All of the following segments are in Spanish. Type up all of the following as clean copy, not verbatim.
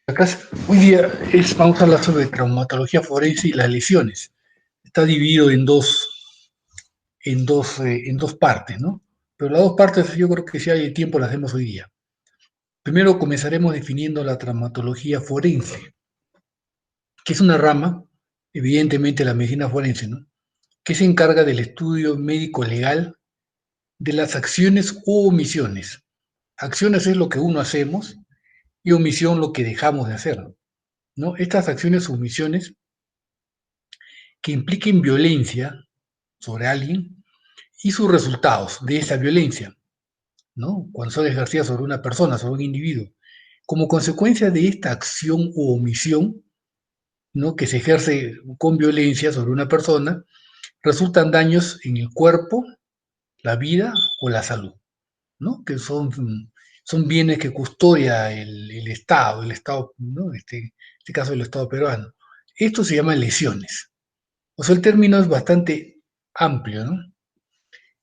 Acá hoy día vamos a hablar sobre traumatología forense y las lesiones. Está dividido en dos partes, ¿no? Pero las dos partes yo creo que si hay tiempo las hacemos hoy día. Primero comenzaremos definiendo la traumatología forense, que es una rama, evidentemente la medicina forense, ¿no? Que se encarga del estudio médico legal de las acciones u omisiones. Acciones es lo que uno hacemos y omisión lo que dejamos de hacer, ¿no? Estas acciones u omisiones que impliquen violencia sobre alguien y sus resultados de esa violencia, ¿no? Cuando son ejercidas sobre una persona, sobre un individuo. Como consecuencia de esta acción u omisión, ¿no? Que se ejerce con violencia sobre una persona, resultan daños en el cuerpo, la vida o la salud, ¿no? Que son bienes que custodia el Estado, ¿no? Este caso el Estado peruano. Esto se llama lesiones. O sea, el término es bastante amplio, ¿no?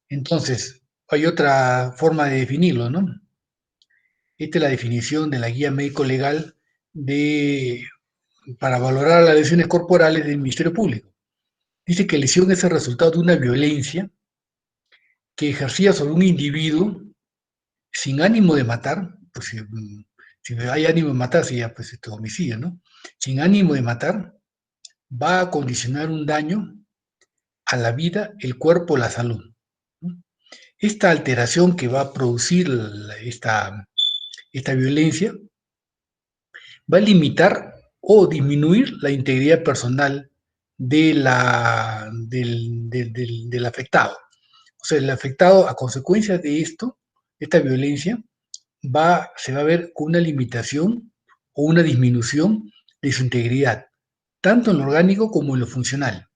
Entonces, hay otra forma de definirlo, ¿no? Esta es la definición de la guía médico-legal de, para valorar las lesiones corporales del Ministerio Público. Dice que lesión es el resultado de una violencia que ejercía sobre un individuo sin ánimo de matar, pues si hay ánimo de matar, sería pues homicidio, ¿no? Sin ánimo de matar, va a condicionar un daño a la vida, el cuerpo, la salud, ¿no? Esta alteración que va a producir esta violencia va a limitar o disminuir la integridad personal del afectado. O sea, el afectado, a consecuencia de esto, esta violencia, se va a ver con una limitación o una disminución de su integridad, tanto en lo orgánico como en lo funcional,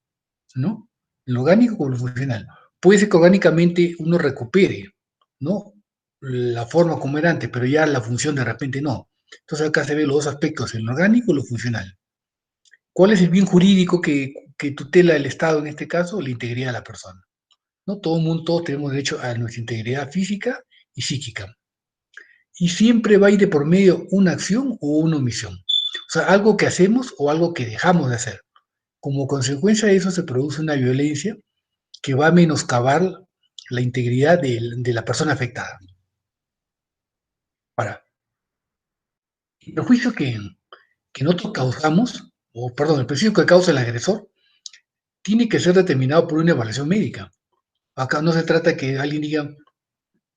¿no? En lo orgánico como en lo funcional. Puede ser que orgánicamente uno recupere, ¿no? La forma como era antes, pero ya la función de repente no. Entonces acá se ven los dos aspectos, el orgánico y lo funcional. ¿Cuál es el bien jurídico que tutela el Estado en este caso? La integridad de la persona, ¿no? Todo el mundo, todos tenemos derecho a nuestra integridad física y psíquica. Y siempre va a ir de por medio una acción o una omisión. O sea, algo que hacemos o algo que dejamos de hacer. Como consecuencia de eso se produce una violencia que va a menoscabar la integridad de la persona afectada. Ahora, el perjuicio que nosotros causamos, o perdón, el perjuicio que causa el agresor, tiene que ser determinado por una evaluación médica. Acá no se trata de que alguien diga,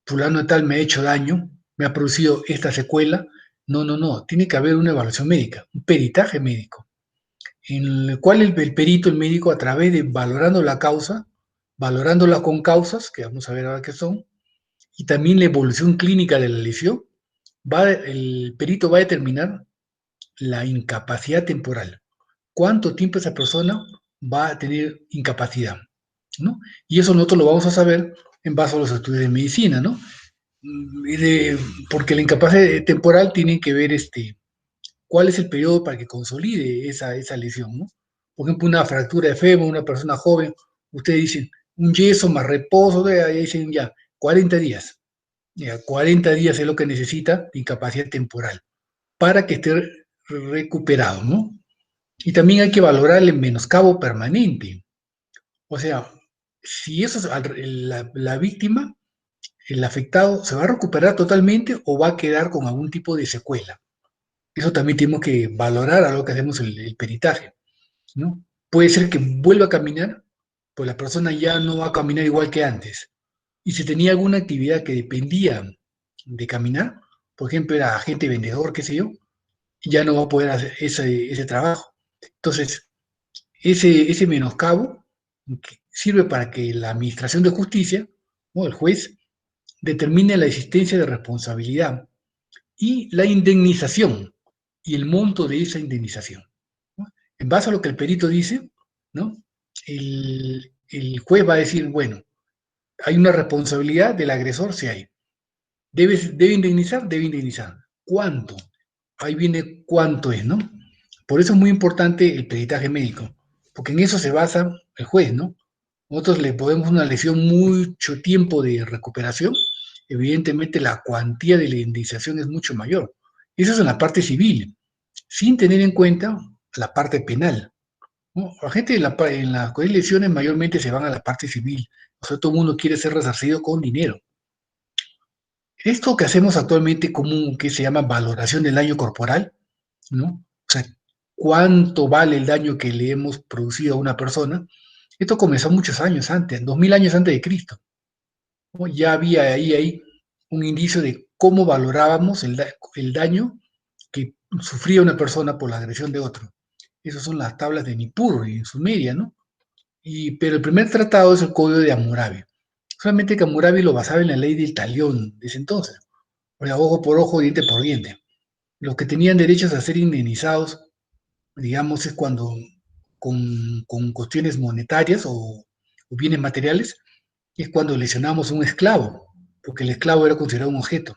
fulano de tal me ha hecho daño, me ha producido esta secuela. No, no, no. Tiene que haber una evaluación médica, un peritaje médico, en el cual el perito, el médico, a través de valorando la causa, valorándola con causas, que vamos a ver ahora qué son, y también la evolución clínica de la lesión, el perito va a determinar la incapacidad temporal. ¿Cuánto tiempo esa persona va a tener incapacidad? ¿No? Y eso nosotros lo vamos a saber en base a los estudios de medicina, ¿no? Porque la incapacidad temporal tiene que ver cuál es el periodo para que consolide esa lesión, ¿no? Por ejemplo, una fractura de fémur, una persona joven, ustedes dicen un yeso más reposo, ahí dicen ya, 40 días. Ya, 40 días es lo que necesita de incapacidad temporal para que esté recuperado, ¿no? Y también hay que valorar el menoscabo permanente. O sea, si eso es la víctima, el afectado, ¿se va a recuperar totalmente o va a quedar con algún tipo de secuela? Eso también tenemos que valorar a lo que hacemos el peritaje, ¿no? Puede ser que vuelva a caminar, pues la persona ya no va a caminar igual que antes. Y si tenía alguna actividad que dependía de caminar, por ejemplo, era agente vendedor, qué sé yo, ya no va a poder hacer ese trabajo. Entonces, ese menoscabo sirve para que la administración de justicia, ¿no? El juez, determine la existencia de responsabilidad y la indemnización y el monto de esa indemnización, ¿no? En base a lo que el perito dice, ¿no? El juez va a decir, bueno, hay una responsabilidad del agresor, si hay. ¿Debe indemnizar? Debe indemnizar. ¿Cuánto? Ahí viene cuánto es, ¿no? Por eso es muy importante el peritaje médico, porque en eso se basa el juez, ¿no? Nosotros le podemos una lesión mucho tiempo de recuperación, evidentemente la cuantía de la indemnización es mucho mayor. Eso es en la parte civil. sin tener en cuenta la parte penal, ¿no? La gente en las lesiones mayormente se van a la parte civil, o sea, todo el mundo quiere ser resarcido con dinero. Esto que hacemos actualmente común, que se llama valoración del daño corporal, ¿no? O sea, cuánto vale el daño que le hemos producido a una persona. Esto comenzó muchos años antes, 2000 años antes de Cristo, ¿no? Ya había ahí un indicio de cómo valorábamos el daño que sufría una persona por la agresión de otro. Esas son las tablas de Nippur y en Sumeria, ¿no? Pero el primer tratado es el Código de Hammurabi. Solamente que Hammurabi lo basaba en la ley del talión de ese entonces. O sea, ojo por ojo, diente por diente. Los que tenían derechos a ser indemnizados, digamos, es cuando con cuestiones monetarias o bienes materiales, es cuando lesionamos a un esclavo, porque el esclavo era considerado un objeto.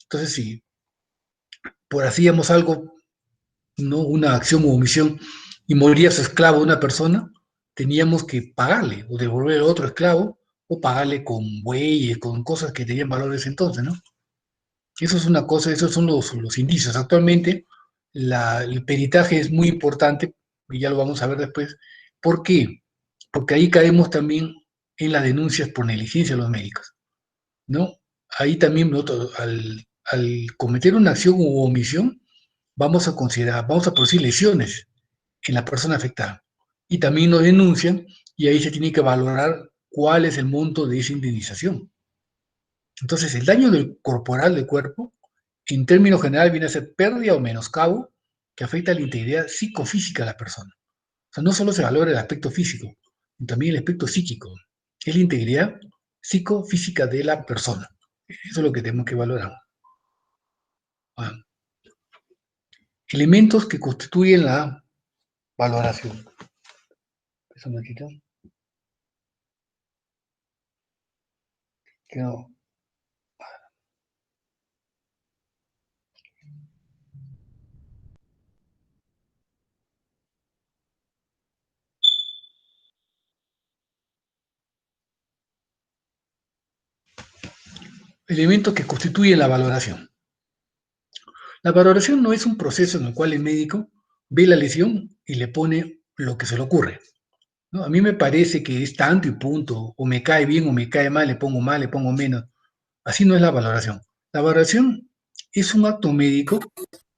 Entonces, si por hacíamos algo, ¿no? Una acción o omisión, y moría su esclavo, una persona, teníamos que pagarle o devolver a otro esclavo o pagarle con bueyes, con cosas que tenían valor en ese entonces, ¿no? Eso es una cosa, esos son los indicios. Actualmente el peritaje es muy importante, y ya lo vamos a ver después. ¿Por qué? Porque ahí caemos también en las denuncias por negligencia de los médicos, ¿no? Ahí también al cometer una acción u omisión, vamos a producir lesiones en la persona afectada. Y también nos denuncian y ahí se tiene que valorar cuál es el monto de esa indemnización. Entonces, el daño corporal del cuerpo, en términos generales, viene a ser pérdida o menoscabo que afecta a la integridad psicofísica de la persona. O sea, no solo se valora el aspecto físico, sino también el aspecto psíquico. Es la integridad psicofísica de la persona. Eso es lo que tenemos que valorar. Ah, elementos que constituyen la valoración. Eso me quita. Que no. Elementos que constituyen la valoración. La valoración no es un proceso en el cual el médico ve la lesión y le pone lo que se le ocurre, ¿no? A mí me parece que es tanto y punto, o me cae bien o me cae mal, le pongo menos. Así no es la valoración. La valoración es un acto médico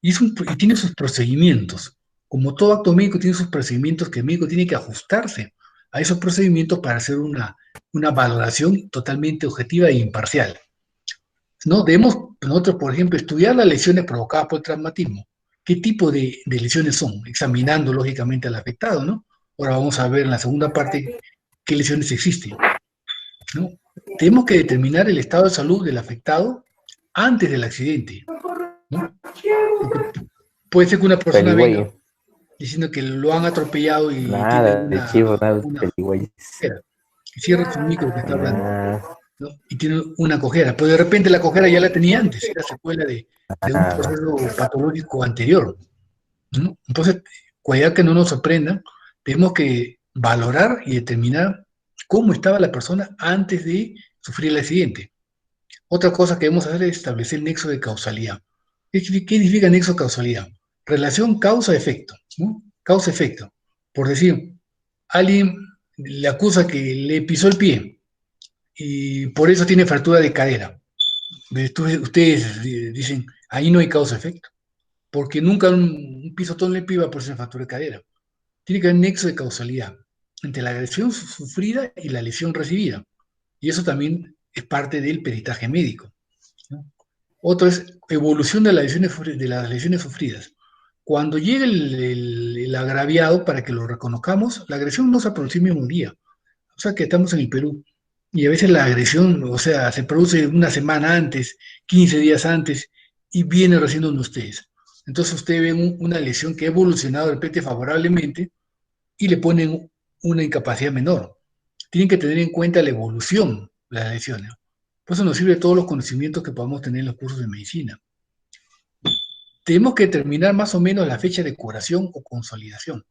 y tiene sus procedimientos. Como todo acto médico tiene sus procedimientos que el médico tiene que ajustarse a esos procedimientos para hacer una valoración totalmente objetiva e imparcial. ¿No? Debemos nosotros, por ejemplo, estudiar las lesiones provocadas por el traumatismo. ¿Qué tipo de lesiones son? Examinando lógicamente al afectado, ¿no? Ahora vamos a ver en la segunda parte qué lesiones existen, ¿no? Tenemos que determinar el estado de salud del afectado antes del accidente, ¿no? Porque puede ser que una persona venga Peligüey. diciendo que lo han atropellado y tiene Nada de chivo, nada de una peligüey. cojera. Cierra su micro que está hablando, Nada, ¿no? Y tiene una cojera, pero de repente la cojera ya la tenía antes, era secuela de un nada. proceso patológico anterior, ¿no? Entonces, cuidado que no nos sorprenda, tenemos que valorar y determinar cómo estaba la persona antes de sufrir el accidente. Otra cosa que debemos hacer es establecer el nexo de causalidad. ¿Qué significa nexo de causalidad? Relación causa-efecto, ¿no? Causa-efecto. Por decir, alguien le acusa que le pisó el pie y por eso tiene fractura de cadera. Ustedes dicen, ahí no hay causa-efecto, porque nunca un pisotón le piba por ser fractura de cadera. Tiene que haber nexo de causalidad entre la agresión sufrida y la lesión recibida. Y eso también es parte del peritaje médico, ¿no? Otro es evolución de las lesiones sufridas. Cuando llega el agraviado, para que lo reconozcamos, la agresión no se produce el mismo día. O sea que estamos en el Perú y a veces la agresión, o sea, se produce una semana antes, 15 días antes y viene recién donde ustedes. Entonces ustedes ven una lesión que ha evolucionado de repente favorablemente y le ponen una incapacidad menor. Tienen que tener en cuenta la evolución de las lesiones. Por eso nos sirve todos los conocimientos que podamos tener en los cursos de medicina. Tenemos que determinar más o menos la fecha de curación o consolidación.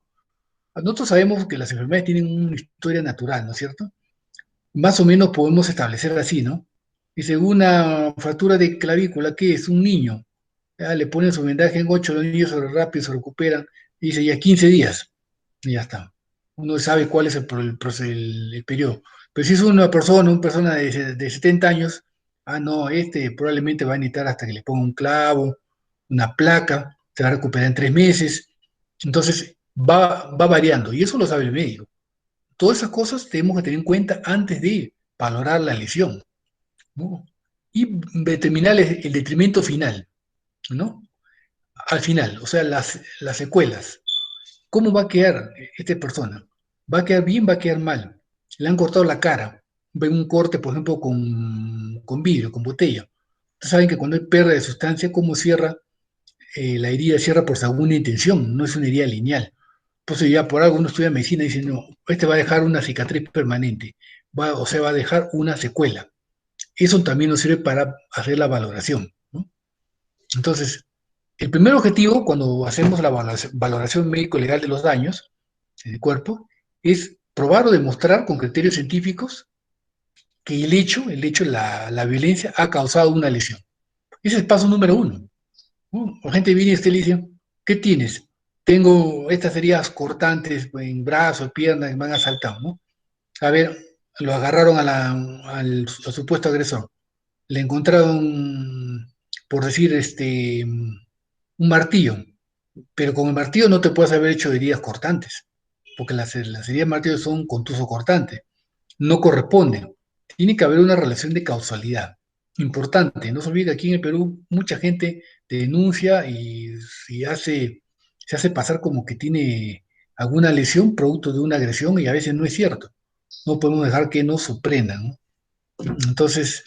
Nosotros sabemos que las enfermedades tienen una historia natural, ¿no es cierto? Más o menos podemos establecer así, ¿no? Dice, una fractura de clavícula, ¿qué es? Un niño. Ya le ponen su vendaje en 8, los niños rápido se recuperan, y dice ya 15 días, y ya está. Uno sabe cuál es el periodo. Pero si es una persona de 70 años, no, este probablemente va a necesitar hasta que le ponga un clavo, una placa, se va a recuperar en 3 meses. Entonces va variando, y eso lo sabe el médico. Todas esas cosas tenemos que tener en cuenta antes de valorar la lesión, ¿no? Y determinar el detrimento final, ¿no? Al final, o sea, las secuelas. ¿Cómo va a quedar esta persona? ¿Va a quedar bien? ¿Va a quedar mal? Le han cortado la cara. Ven un corte, por ejemplo, con vidrio, con botella. Ustedes saben que cuando hay pérdida de sustancia, ¿cómo cierra? La herida cierra por segunda intención, no es una herida lineal. Entonces ya por algo uno estudia medicina y dice, no, este va a dejar una cicatriz permanente, o sea, va a dejar una secuela. Eso también nos sirve para hacer la valoración, ¿no? Entonces, el primer objetivo cuando hacemos la valoración médico-legal de los daños en el cuerpo es probar o demostrar con criterios científicos que la violencia ha causado una lesión. Ese es el paso número uno, ¿no? La gente viene y usted le dice, ¿qué tienes? Tengo estas heridas cortantes en brazos, piernas, me han asaltado, ¿no? A ver, lo agarraron al supuesto agresor. Le encontraron, por decir, un martillo, pero con el martillo no te puedes haber hecho heridas cortantes, porque las heridas de martillo son contuso cortante, no corresponden. Tiene que haber una relación de causalidad. Importante, no se olvide que aquí en el Perú mucha gente denuncia y se hace pasar como que tiene alguna lesión producto de una agresión y a veces no es cierto. No podemos dejar que nos sorprendan, ¿no? Entonces,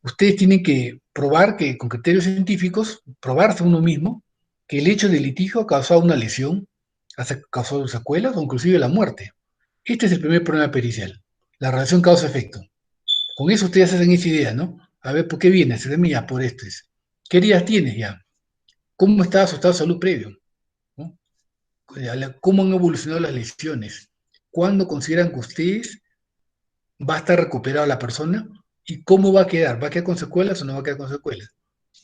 ustedes tienen que probar que con criterios científicos, probarse uno mismo que el hecho del litigio ha causado una lesión, ha causado secuelas o inclusive la muerte. Este es el primer problema pericial, la relación causa-efecto. Con eso ustedes se hacen esa idea, ¿no? A ver, ¿por qué viene? Se ya por esto es. ¿Qué heridas tienes ya? ¿Cómo está su estado de salud previo? ¿No? ¿Cómo han evolucionado las lesiones? ¿Cuándo consideran que ustedes va a estar recuperada la persona y cómo va a quedar. ¿Va a quedar con secuelas o no va a quedar con secuelas?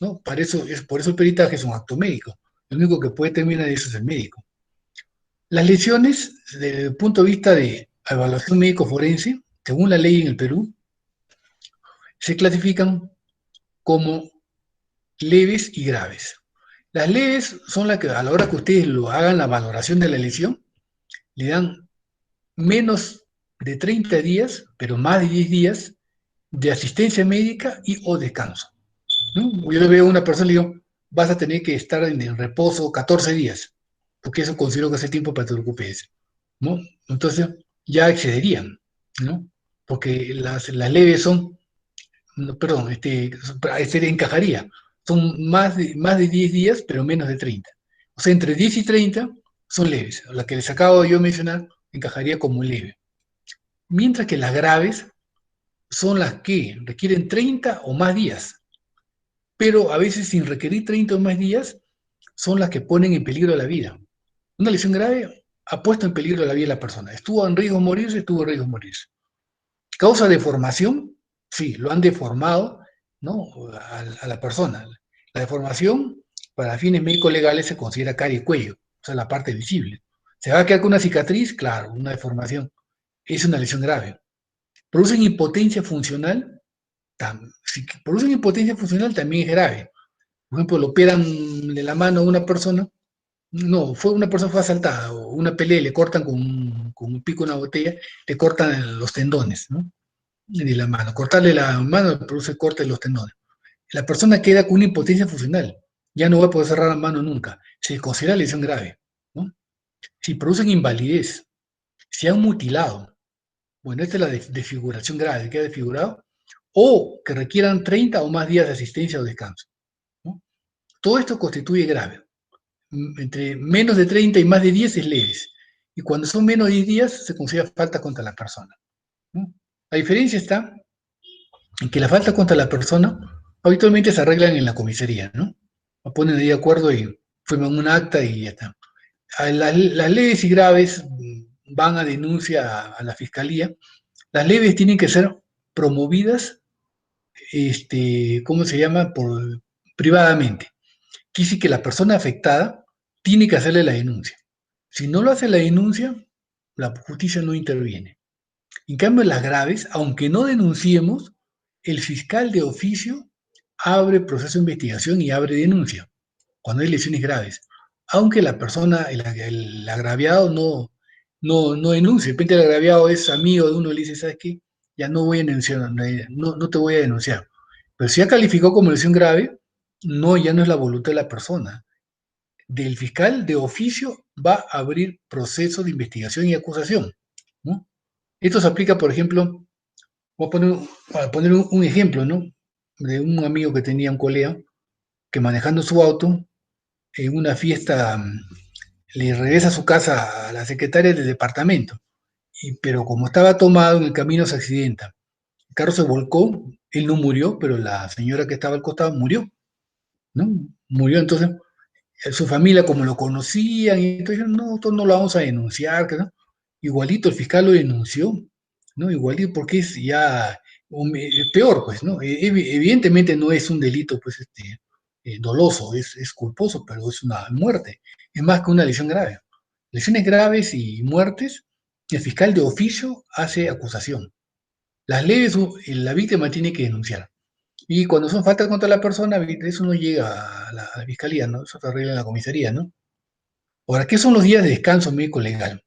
¿No? Por eso el peritaje es un acto médico. El único que puede terminar eso es el médico. Las lesiones, desde el punto de vista de evaluación médico forense, según la ley en el Perú, se clasifican como leves y graves. Las leves son las que a la hora que ustedes lo hagan la valoración de la lesión, le dan menos de 30 días, pero más de 10 días de asistencia médica y o descanso, ¿no? Yo le veo a una persona y le digo, vas a tener que estar en el reposo 14 días, porque eso considero que hace tiempo para que te preocupes, ¿no? Entonces ya excederían, ¿no? Porque las leves son, no, perdón, encajaría, son más de 10 días, pero menos de 30. O sea, entre 10 y 30 son leves. La que les acabo yo de mencionar encajaría como leve. Mientras que las graves son las que requieren 30 o más días, pero a veces sin requerir 30 o más días son las que ponen en peligro la vida. Una lesión grave ha puesto en peligro la vida de la persona. Estuvo en riesgo de morirse, estuvo en riesgo de morirse. ¿Causa deformación? Sí, lo han deformado, ¿no? A la persona. La deformación, para fines médicos legales, se considera cara y cuello, o sea, la parte visible. ¿Se va a quedar con una cicatriz? Claro, una deformación. Es una lesión grave. ¿Producen impotencia funcional? Si producen impotencia funcional también es grave. Por ejemplo, le operan de la mano a una persona, no, una persona fue asaltada, o una pelea, y le cortan con un pico una botella, le cortan los tendones, ¿no? De la mano. Cortarle la mano produce corte de los tendones. La persona queda con una impotencia funcional, ya no va a poder cerrar la mano nunca. Se considera lesión grave, ¿no? Si producen invalidez, si han mutilado, bueno, esta es la desfiguración grave, queda desfigurado, o que requieran 30 o más días de asistencia o descanso, ¿no? Todo esto constituye grave. Entre menos de 30 y más de 10 es leves. Y cuando son menos de 10 días, se considera falta contra la persona, ¿no? La diferencia está en que la falta contra la persona habitualmente se arreglan en la comisaría, ¿no? Se ponen de acuerdo y firman un acta y ya está. Las leves y graves van a denuncia a la fiscalía. Las leves tienen que ser promovidas, ¿cómo se llama? Privadamente. quiere decir que la persona afectada tiene que hacerle la denuncia. Si no lo hace la denuncia, la justicia no interviene. En cambio, las graves, aunque no denunciemos, el fiscal de oficio abre proceso de investigación y abre denuncia cuando hay lesiones graves. Aunque la persona, el agraviado no denuncie. De repente el agraviado es amigo de uno y le dice, ¿sabes qué? Ya no voy a denunciar, no te voy a denunciar. Pero si ya calificó como lesión grave, no, ya no es la voluntad de la persona. Del fiscal de oficio va a abrir proceso de investigación y acusación, ¿no? Esto se aplica, por ejemplo, voy a poner, para poner un ejemplo, ¿no? De un amigo que tenía un colega que manejando su auto en una fiesta le regresa a su casa a la secretaria del departamento, pero como estaba tomado en el camino se accidenta. El carro se volcó, él no murió, pero la señora que estaba al costado murió, ¿no? Murió, entonces su familia como lo conocían, y entonces no, nosotros no lo vamos a denunciar, ¿no? Igualito el fiscal lo denunció, ¿no? Igualito porque es ya peor, pues, ¿no? Evidentemente no es un delito, pues, doloso, es culposo, pero es una muerte, es más que una lesión grave. Lesiones graves y muertes, el fiscal de oficio hace acusación. Las leves, la víctima tiene que denunciar. Y cuando son faltas contra la persona, eso no llega a la fiscalía, ¿no? Eso se arregla en la comisaría, ¿no? Ahora, ¿qué son los días de descanso médico legal?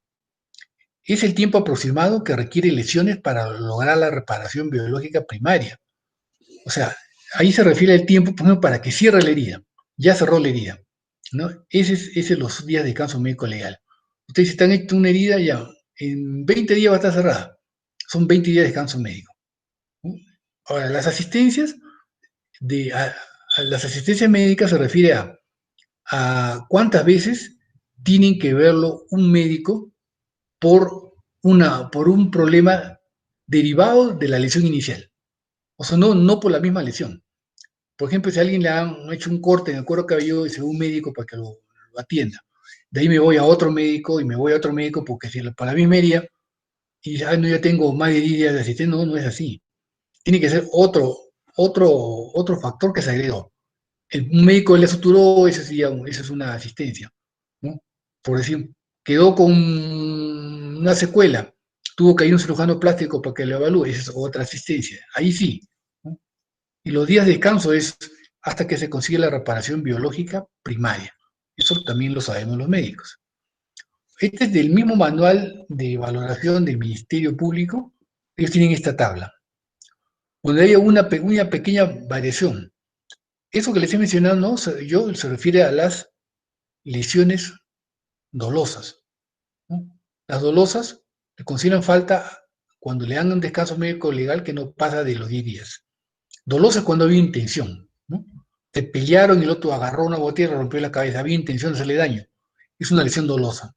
Es el tiempo aproximado que requiere lesiones para lograr la reparación biológica primaria. O sea, ahí se refiere el tiempo, por ejemplo, para que cierre la herida. Ya cerró la herida, ¿no? Ese es los días de descanso médico legal. Ustedes si están hecho una herida, ya en 20 días va a estar cerrada. Son 20 días de descanso médico, ¿no? Ahora, las asistencias médicas se refiere a cuántas veces tienen que verlo un médico por un problema derivado de la lesión inicial. O sea, no por la misma lesión. Por ejemplo, si a alguien le han hecho un corte en el cuero cabelludo y se va un médico para que lo atienda. De ahí me voy a otro médico y me voy a otro médico porque si para la misma herida y no, ya tengo más de 10 días de asistencia, no es así. Tiene que ser otro factor que se agregó. Un médico le suturó, esa es una asistencia, ¿no? Por decir, quedó con una secuela, tuvo que ir un cirujano plástico para que lo evalúe, esa es otra asistencia, ahí sí, ¿no? Y los días de descanso es hasta que se consigue la reparación biológica primaria. Eso también lo sabemos los médicos. Este es del mismo manual de valoración del Ministerio Público, ellos tienen esta tabla, donde hay una pequeña variación. Eso que les he mencionado, ¿no? Se refiere a las lesiones dolosas, ¿no? Las dolosas le consideran falta cuando le dan un descanso médico legal que no pasa de los 10 días. Dolosa es cuando había intención, ¿no? Se pelearon y el otro agarró una botella y rompió la cabeza, había intención de hacerle daño. Es una lesión dolosa.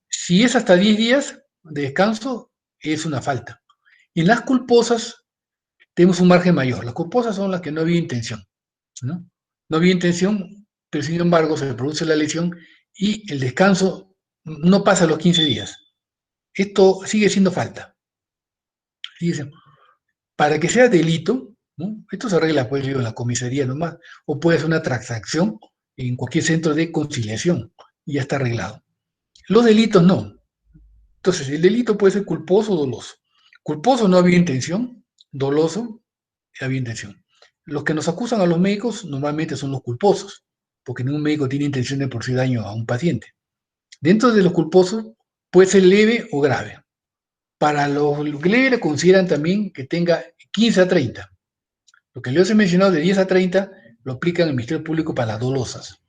Si es hasta 10 días de descanso, es una falta. Y en las culposas tenemos un margen mayor. Las culposas son las que no había intención, ¿no? No había intención, pero sin embargo se produce la lesión y el descanso no pasa los 15 días. Esto sigue siendo falta. Sigue Para que sea delito, ¿no? Esto se arregla, pues, en la comisaría nomás, o puede ser una transacción en cualquier centro de conciliación y ya está arreglado. Los delitos no. Entonces, el delito puede ser culposo o doloso. Culposo no había intención, doloso había intención. Los que nos acusan a los médicos normalmente son los culposos, porque ningún médico tiene intención de producir daño a un paciente. Dentro de los culposos puede ser leve o grave. Para los leve le consideran también que tenga 15 a 30. Lo que les he mencionado de 10 a 30 lo aplican en el Ministerio Público para las dolosas.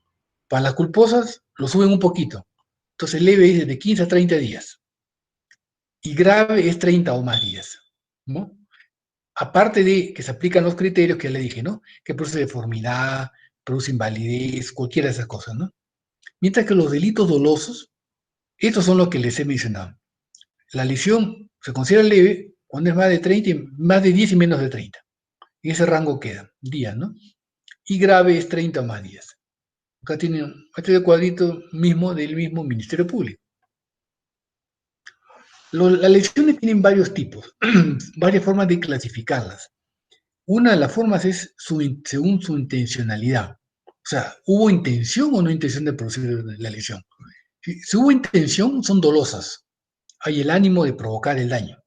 Para las culposas lo suben un poquito. Entonces leve es de 15 a 30 días. Y grave es 30 o más días, ¿no? Aparte de que se aplican los criterios que ya le dije, ¿no? Que produce deformidad, produce invalidez, cualquiera de esas cosas, ¿no? Mientras que los delitos dolosos, estos son los que les he mencionado. La lesión se considera leve cuando es más de 30, más de 10 y menos de 30. En ese rango queda, días, ¿no? Y grave es 30 o más días. Acá tiene este cuadrito mismo del mismo Ministerio Público. Las lesiones tienen varios tipos, varias formas de clasificarlas. Una de las formas es según su intencionalidad. O sea, ¿hubo intención o no intención de producir la lesión? Si hubo intención, son dolosas. Hay el ánimo de provocar el daño,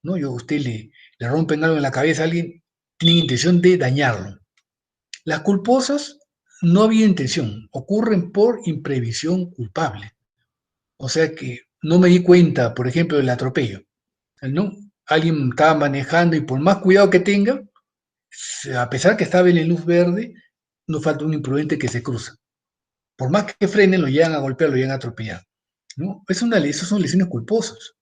¿no? Usted le rompen algo en la cabeza a alguien, tienen intención de dañarlo. Las culposas no había intención, ocurren por imprevisión culpable. O sea que no me di cuenta, por ejemplo, del atropello, ¿no? Alguien estaba manejando y por más cuidado que tenga, a pesar que estaba en la luz verde, no falta un imprudente que se cruza. Por más que frenen, lo llegan a golpear, lo llegan a atropellar, ¿no? Esas son lesiones culposas,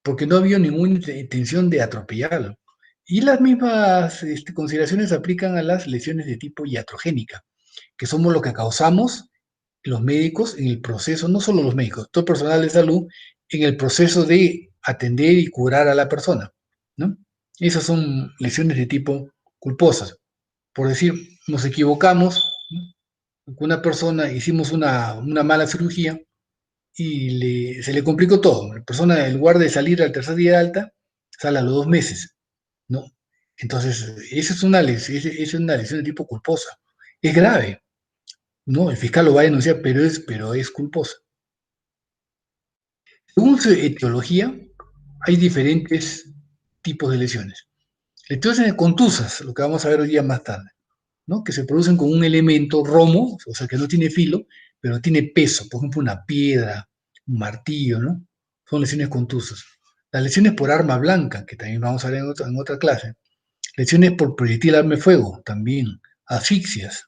porque no había ninguna intención de atropellarlo. Y las mismas consideraciones se aplican a las lesiones de tipo iatrogénica, que somos lo que causamos los médicos en el proceso, no solo los médicos, todo el personal de salud, en el proceso de atender y curar a la persona, ¿no? Esas son lesiones de tipo culposas. Por decir, nos equivocamos, ¿no? Con una persona, hicimos una mala cirugía y se le complicó todo. La persona, en lugar de salir al tercer día de alta, sale a los 2 meses, ¿no? Entonces, esa es una lesión de tipo culposa. Es grave, ¿no? El fiscal lo va a denunciar, pero es culposa. Según su etiología, hay diferentes tipos de lesiones. Lesiones contusas, lo que vamos a ver hoy día más tarde, ¿no? Que se producen con un elemento romo, o sea, que no tiene filo, pero tiene peso, por ejemplo, una piedra, un martillo, ¿no? Son lesiones contusas. Las lesiones por arma blanca, que también vamos a ver en otra clase. Lesiones por proyectil arma de fuego, también. Asfixias.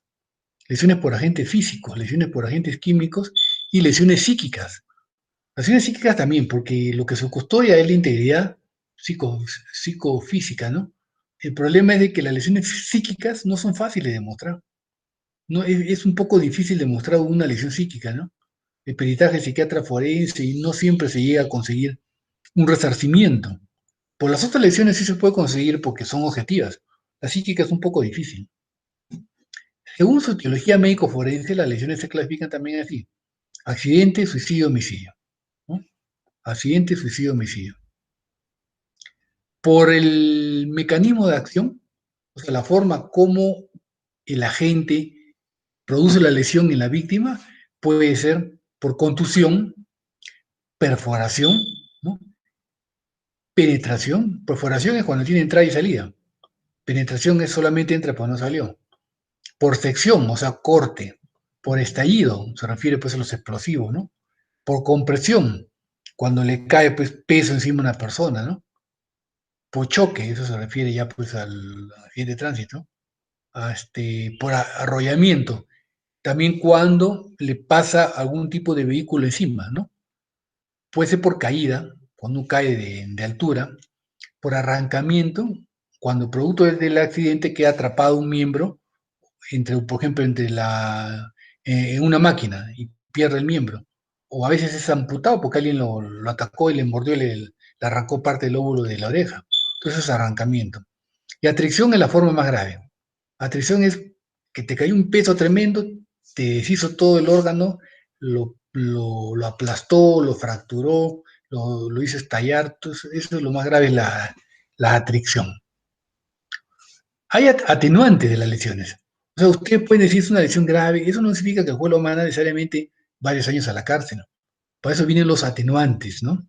Lesiones por agentes físicos, lesiones por agentes químicos y lesiones psíquicas. Lesiones psíquicas también, porque lo que se custodia es la integridad psicofísica, ¿no? El problema es de que las lesiones psíquicas no son fáciles de demostrar. No, es un poco difícil demostrar una lesión psíquica, ¿no? El peritaje psiquiatra forense y no siempre se llega a conseguir un resarcimiento. Por las otras lesiones sí se puede conseguir porque son objetivas. La psíquica es un poco difícil. Según su teología médico forense, las lesiones se clasifican también así: accidente, suicidio, homicidio, ¿no? Accidente, suicidio, homicidio. Por el mecanismo de acción, o sea, la forma como el agente produce la lesión en la víctima, puede ser por contusión, perforación, ¿no? Penetración. Perforación es cuando tiene entrada y salida. Penetración es solamente entra pero no salió. Por sección, o sea, corte. Por estallido, se refiere pues a los explosivos, ¿no? Por compresión, cuando le cae pues peso encima a una persona, ¿no? Por choque, eso se refiere ya pues al agente de tránsito. Por arrollamiento, también cuando le pasa algún tipo de vehículo encima, ¿no? Puede ser por caída, cuando uno cae de altura, por arrancamiento, cuando producto del accidente queda atrapado un miembro, por ejemplo, en una máquina y pierde el miembro. O a veces es amputado porque alguien lo atacó y le mordió y le arrancó parte del lóbulo de la oreja. Entonces es arrancamiento. Y atracción es la forma más grave. Atracción es que te cayó un peso tremendo, te deshizo todo el órgano, lo aplastó, lo fracturó, lo hizo estallar. Entonces, eso es lo más grave, la atracción. Hay atenuantes de las lesiones. O sea, usted puede decir es una lesión grave, eso no significa que el juez lo manda necesariamente varios años a la cárcel. Para eso vienen los atenuantes, ¿no?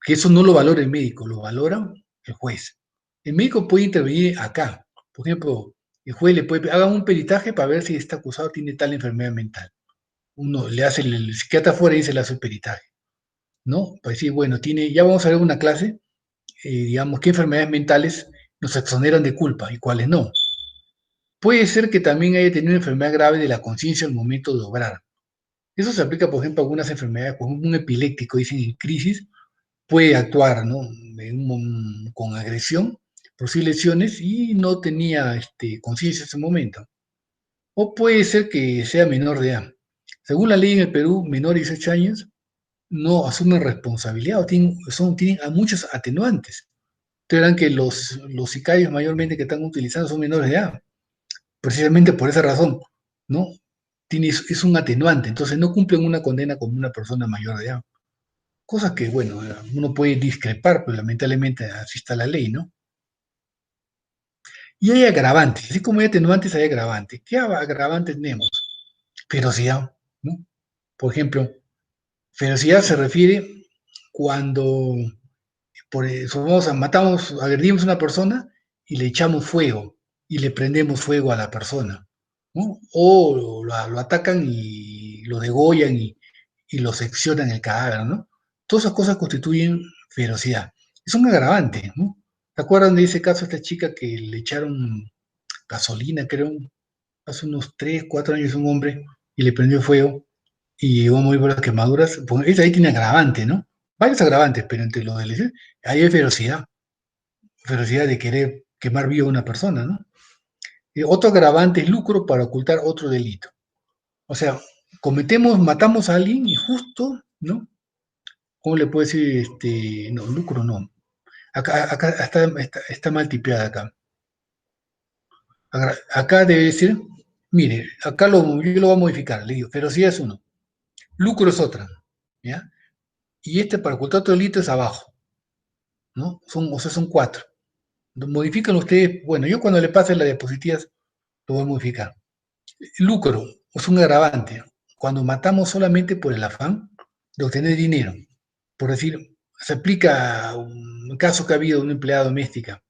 Que eso no lo valora el médico, lo valora el juez. El médico puede intervenir acá. Por ejemplo, el juez le puede haga un peritaje para ver si este acusado tiene tal enfermedad mental. Uno le hace el psiquiatra fuera y se le hace el peritaje, ¿no? Para decir, bueno, ya vamos a ver una clase, digamos, qué enfermedades mentales nos exoneran de culpa y cuáles no. Puede ser que también haya tenido una enfermedad grave de la conciencia al momento de obrar. Eso se aplica, por ejemplo, a algunas enfermedades, como un epiléptico, dicen en crisis, puede actuar, ¿no? Con agresión, producir lesiones y no tenía conciencia en ese momento. O puede ser que sea menor de edad. Según la ley en el Perú, menores de 18 años no asumen responsabilidad o tienen a muchos atenuantes. Ustedes verán que los sicarios mayormente que están utilizando son menores de edad, precisamente por esa razón, ¿no? Es un atenuante, entonces no cumplen una condena como una persona mayor de edad. Cosas que, bueno, uno puede discrepar, pero lamentablemente así está la ley, ¿no? Y hay agravantes, así como hay atenuantes, hay agravantes. ¿Qué agravantes tenemos? Ferocidad, ¿no? Por ejemplo, ferocidad se refiere cuando matamos, agredimos a una persona y le echamos fuego y le prendemos fuego a la persona, ¿no? O lo atacan y lo degollan y lo seccionan el cadáver, ¿no? Todas esas cosas constituyen ferocidad. Es un agravante, ¿no? ¿Se acuerdan de ese caso, esta chica que le echaron gasolina, creo, hace unos 3, 4 años, un hombre, y le prendió fuego y llegó a morir por las quemaduras? Pues esa ahí tiene agravante, ¿no? Varios agravantes, pero entre los de ahí hay ferocidad de querer quemar viva a una persona, ¿no? Otro agravante es lucro para ocultar otro delito. O sea, matamos a alguien y justo, ¿no? ¿Cómo le puedo decir? No, lucro no. Acá está mal tipeada acá. Acá debe decir, mire, yo lo voy a modificar, le digo, ferocidad es uno, lucro es otra, ¿ya? Y para ocultar otro delito es abajo, ¿no? O sea, son cuatro. Modifican ustedes, bueno, yo cuando le pase las diapositivas lo voy a modificar. Lucro es un agravante. Cuando matamos solamente por el afán de obtener dinero. Por decir, se aplica un caso que ha habido de una empleada doméstica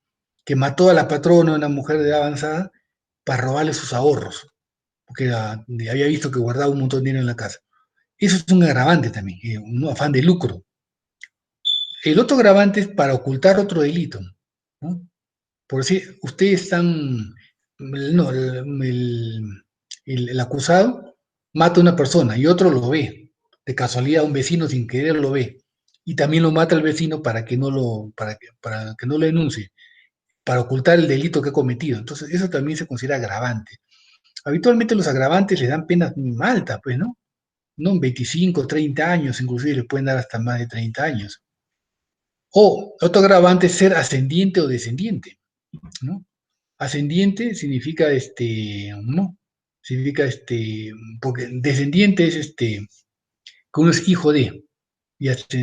que mató a la patrona, una mujer de edad avanzada, para robarle sus ahorros, porque había visto que guardaba un montón de dinero en la casa. Eso es un agravante también, un afán de lucro. El otro agravante es para ocultar otro delito, ¿no? Por decir, ustedes están, no, el acusado mata a una persona y otro lo ve, de casualidad un vecino sin querer lo ve, y también lo mata el vecino para que no lo denuncie, para ocultar el delito que ha cometido. Entonces, eso también se considera agravante. Habitualmente los agravantes les dan penas muy altas, pues, ¿no? No 25, 30 años, inclusive les pueden dar hasta más de 30 años. O otro agravante es ser ascendiente o descendiente, ¿no? Ascendiente significa ¿no? Significa porque descendiente es que uno es hijo de,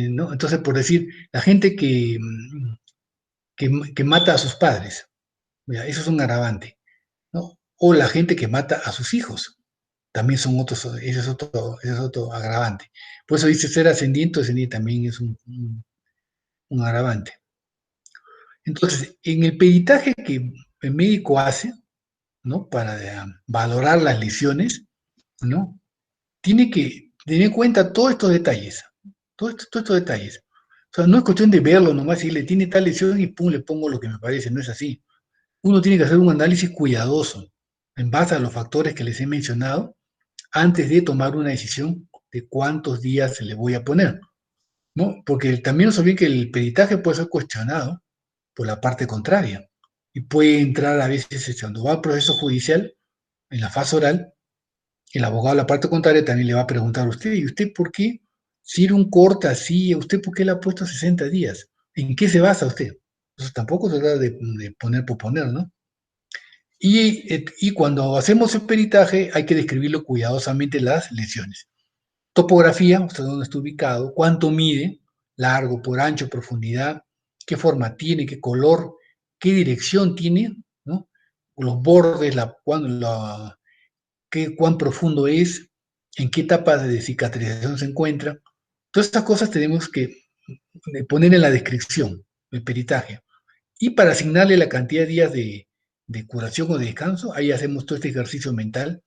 ¿no? Entonces, por decir, la gente que mata a sus padres, mira, eso es un agravante, ¿no? O la gente que mata a sus hijos, también son otros, ese es otro agravante. Por eso dice ser ascendiente o descendiente también es un agravante. Entonces, en el peritaje que el médico hace, ¿no? Para valorar las lesiones, ¿no? Tiene que tener en cuenta todos estos detalles, todos estos detalles. O sea, no es cuestión de verlo nomás y le tiene tal lesión y pum, le pongo lo que me parece, no es así. Uno tiene que hacer un análisis cuidadoso en base a los factores que les he mencionado antes de tomar una decisión de cuántos días se le voy a poner, ¿no? Porque también no se olvide que el peritaje puede ser cuestionado por la parte contraria y puede entrar a veces cuando va al proceso judicial, en la fase oral, el abogado de la parte contraria también le va a preguntar a usted, ¿y usted por qué? Si era un corte así, ¿usted por qué le ha puesto 60 días? ¿En qué se basa usted? Entonces tampoco se trata de poner por poner, ¿no? Y cuando hacemos el peritaje hay que describirlo cuidadosamente las lesiones. Topografía, usted dónde está ubicado, cuánto mide, largo, por ancho, profundidad, qué forma tiene, qué color, qué dirección tiene, ¿no? Los bordes, cuán profundo es, en qué etapa de cicatrización se encuentra. Todas estas cosas tenemos que poner en la descripción, el peritaje. Y para asignarle la cantidad de días de curación o de descanso, ahí hacemos todo este ejercicio mental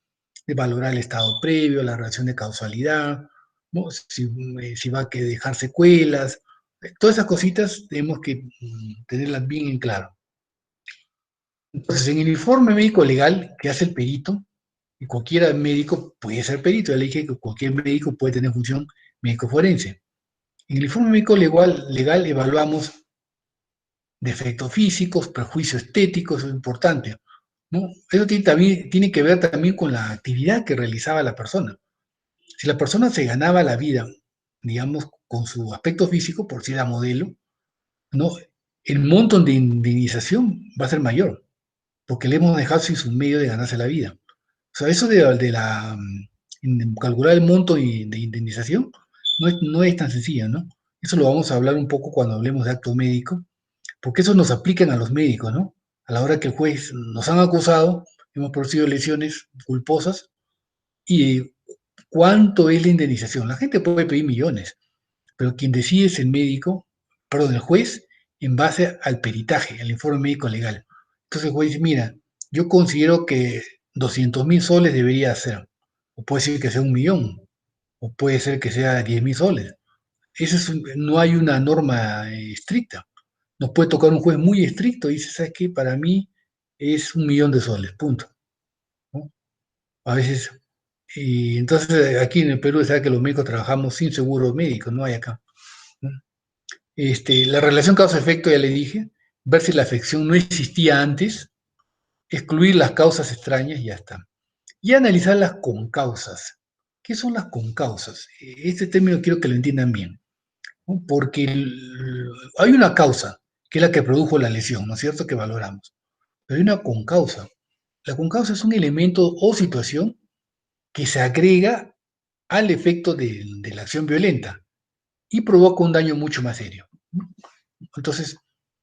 de valorar el estado previo, la relación de causalidad, ¿no? Si va a que dejar secuelas. Todas esas cositas tenemos que tenerlas bien en claro. Entonces, en el informe médico legal que hace el perito, y cualquier médico puede ser perito, ya le dije que cualquier médico puede tener función médico forense. En el informe médico legal evaluamos defectos físicos, prejuicios estéticos, eso es importante, ¿no? Eso tiene que ver también con la actividad que realizaba la persona. Si la persona se ganaba la vida, digamos, con su aspecto físico, por si era modelo, ¿no? El monto de indemnización va a ser mayor, porque le hemos dejado sin su medio de ganarse la vida. O sea, eso de calcular el monto de indemnización no es tan sencillo, ¿no? Eso lo vamos a hablar un poco cuando hablemos de acto médico, porque eso nos aplican a los médicos, ¿no? a la hora que el juez nos han acusado, hemos producido lesiones culposas, y cuánto es la indemnización. La gente puede pedir millones, pero quien decide es el médico, perdón, el juez, en base al peritaje, al informe médico legal. Entonces el juez dice, mira, yo considero que 200.000 soles debería ser, o puede ser que sea 1 millón, o puede ser que sea 10.000 soles. No hay una norma estricta. Nos puede tocar un juez muy estricto y dice, ¿sabes qué? Para mí es 1 millón de soles, punto, ¿no? A veces, y entonces aquí en el Perú, sabe que los médicos trabajamos sin seguro médico, no hay acá, ¿no? La relación causa-efecto, ya le dije, ver si la afección no existía antes, excluir las causas extrañas y ya está. Y analizar las concausas. ¿Qué son las concausas? Este término quiero que lo entiendan bien, ¿no? Porque hay una causa, que es la que produjo la lesión, ¿no es cierto?, que valoramos. Pero hay una concausa. La concausa es un elemento o situación que se agrega al efecto de la acción violenta y provoca un daño mucho más serio, ¿no? Entonces,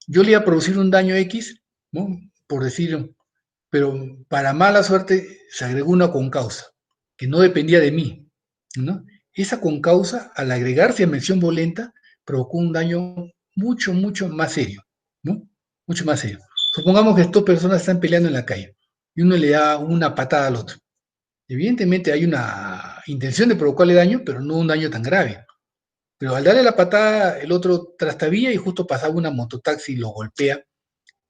yo le iba a producir un daño X, ¿no?, por decir, pero para mala suerte se agregó una concausa que no dependía de mí, ¿no? Esa concausa, al agregarse a mención violenta, provocó un daño mucho, mucho más serio, ¿no? Mucho más serio. Supongamos que dos personas están peleando en la calle y uno le da una patada al otro. Evidentemente hay una intención de provocarle daño, pero no un daño tan grave. Pero al darle la patada, el otro trastabilla y justo pasaba una mototaxi y lo golpea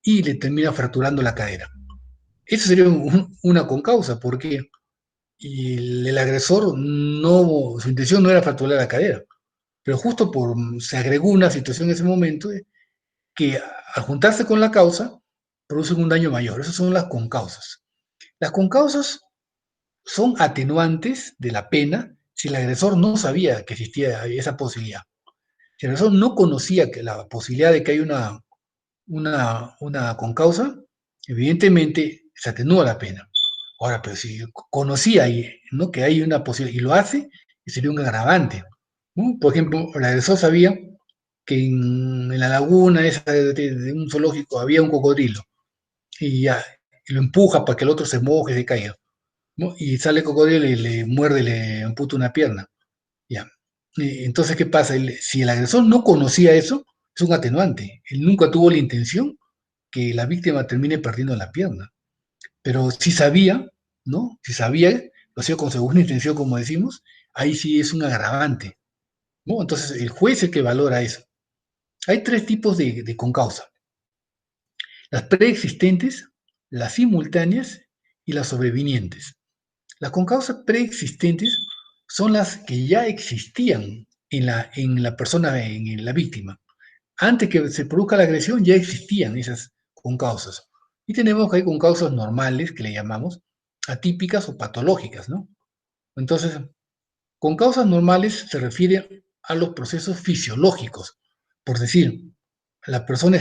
y le termina fracturando la cadera. Eso sería una concausa, porque el agresor no, su intención no era fracturar la cadera, pero justo se agregó una situación en ese momento que al juntarse con la causa producen un daño mayor. Esas son las concausas. Las concausas son atenuantes de la pena si el agresor no sabía que existía esa posibilidad. Si el agresor no conocía que la posibilidad de que hay una concausa, evidentemente se atenúa la pena. Ahora, pero si conocía, ¿no?, que hay una posibilidad y lo hace, sería un agravante, ¿no? Por ejemplo, el agresor sabía que en la laguna esa de un zoológico había un cocodrilo y, ya, y lo empuja para que el otro se moje, se caiga, ¿no? Y sale el cocodrilo y le muerde, le amputa una pierna. Ya. Entonces, ¿qué pasa? Si el agresor no conocía eso, es un atenuante. Él nunca tuvo la intención que la víctima termine perdiendo la pierna. Pero si sabía, ¿no? Si sabía, lo hacía con segunda intención, como decimos, ahí sí es un agravante, ¿no? Entonces, el juez es el que valora eso. Hay tres tipos de concausa: las preexistentes, las simultáneas y las sobrevinientes. Las concausas preexistentes son las que ya existían en la persona, en la víctima. Antes que se produzca la agresión ya existían esas concausas. Y tenemos que hay concausas normales, que le llamamos, atípicas o patológicas, ¿no? Entonces, concausas normales se refiere a los procesos fisiológicos. Por decir, la persona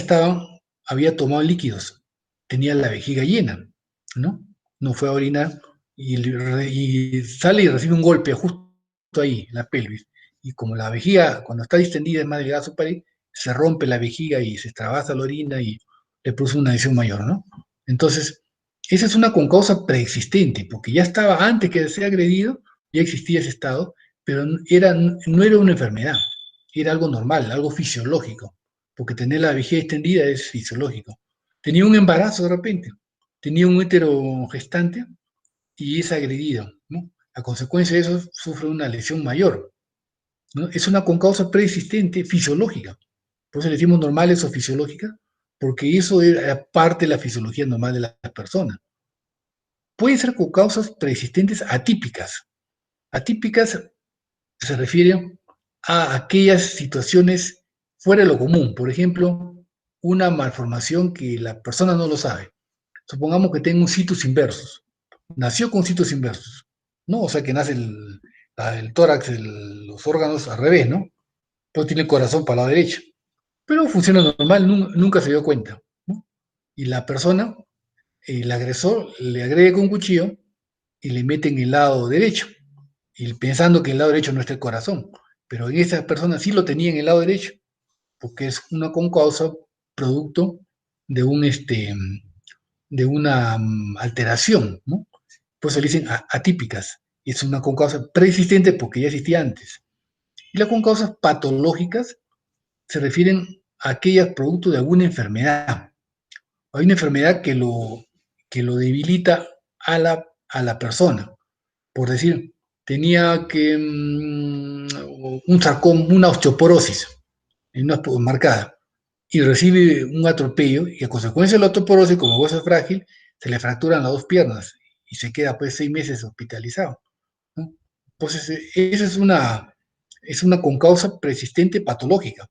había tomado líquidos, tenía la vejiga llena, ¿no? No fue a orinar y sale y recibe un golpe justo ahí, en la pelvis. Y como la vejiga, cuando está distendida, es más delgada su pared, se rompe la vejiga y se extravasa la orina y le produce una lesión mayor, ¿no? Entonces, esa es una concausa preexistente, porque ya estaba antes que sea agredido, ya existía ese estado, pero no era una enfermedad, era algo normal, algo fisiológico, porque tener la vejiga extendida es fisiológico. Tenía un embarazo de repente, tenía un útero gestante y es agredido, ¿no? A consecuencia de eso sufre una lesión mayor, ¿no? Es una concausa preexistente fisiológica. Por eso le decimos normales o fisiológicas, porque eso era parte de la fisiología normal de la persona. Pueden ser concausas preexistentes atípicas. Atípicas se refiere a aquellas situaciones fuera de lo común. Por ejemplo, una malformación que la persona no lo sabe. Supongamos que tenga un situs inversus. Nació con situs inversus, ¿no? O sea que nace el tórax, los órganos al revés, ¿no? Pues tiene el corazón para el lado derecho. Pero funciona normal, nunca se dio cuenta, ¿no? Y la persona, el agresor, le agrega con un cuchillo y le mete en el lado derecho, y pensando que el lado derecho no está el corazón. Pero en esa persona sí lo tenía en el lado derecho, porque es una concausa producto de una alteración, ¿no? Pues se le dicen atípicas. Es una concausa preexistente porque ya existía antes. Y las concausas patológicas se refieren a aquellas producto de alguna enfermedad. Hay una enfermedad que lo debilita a la persona. Por decir, tenía que un sarcoma, una osteoporosis una marcada, y recibe un atropello, y a consecuencia de la osteoporosis, como el hueso es frágil, se le fracturan las dos piernas y se queda pues 6 meses hospitalizado, ¿no? Entonces, esa es una concausa persistente patológica.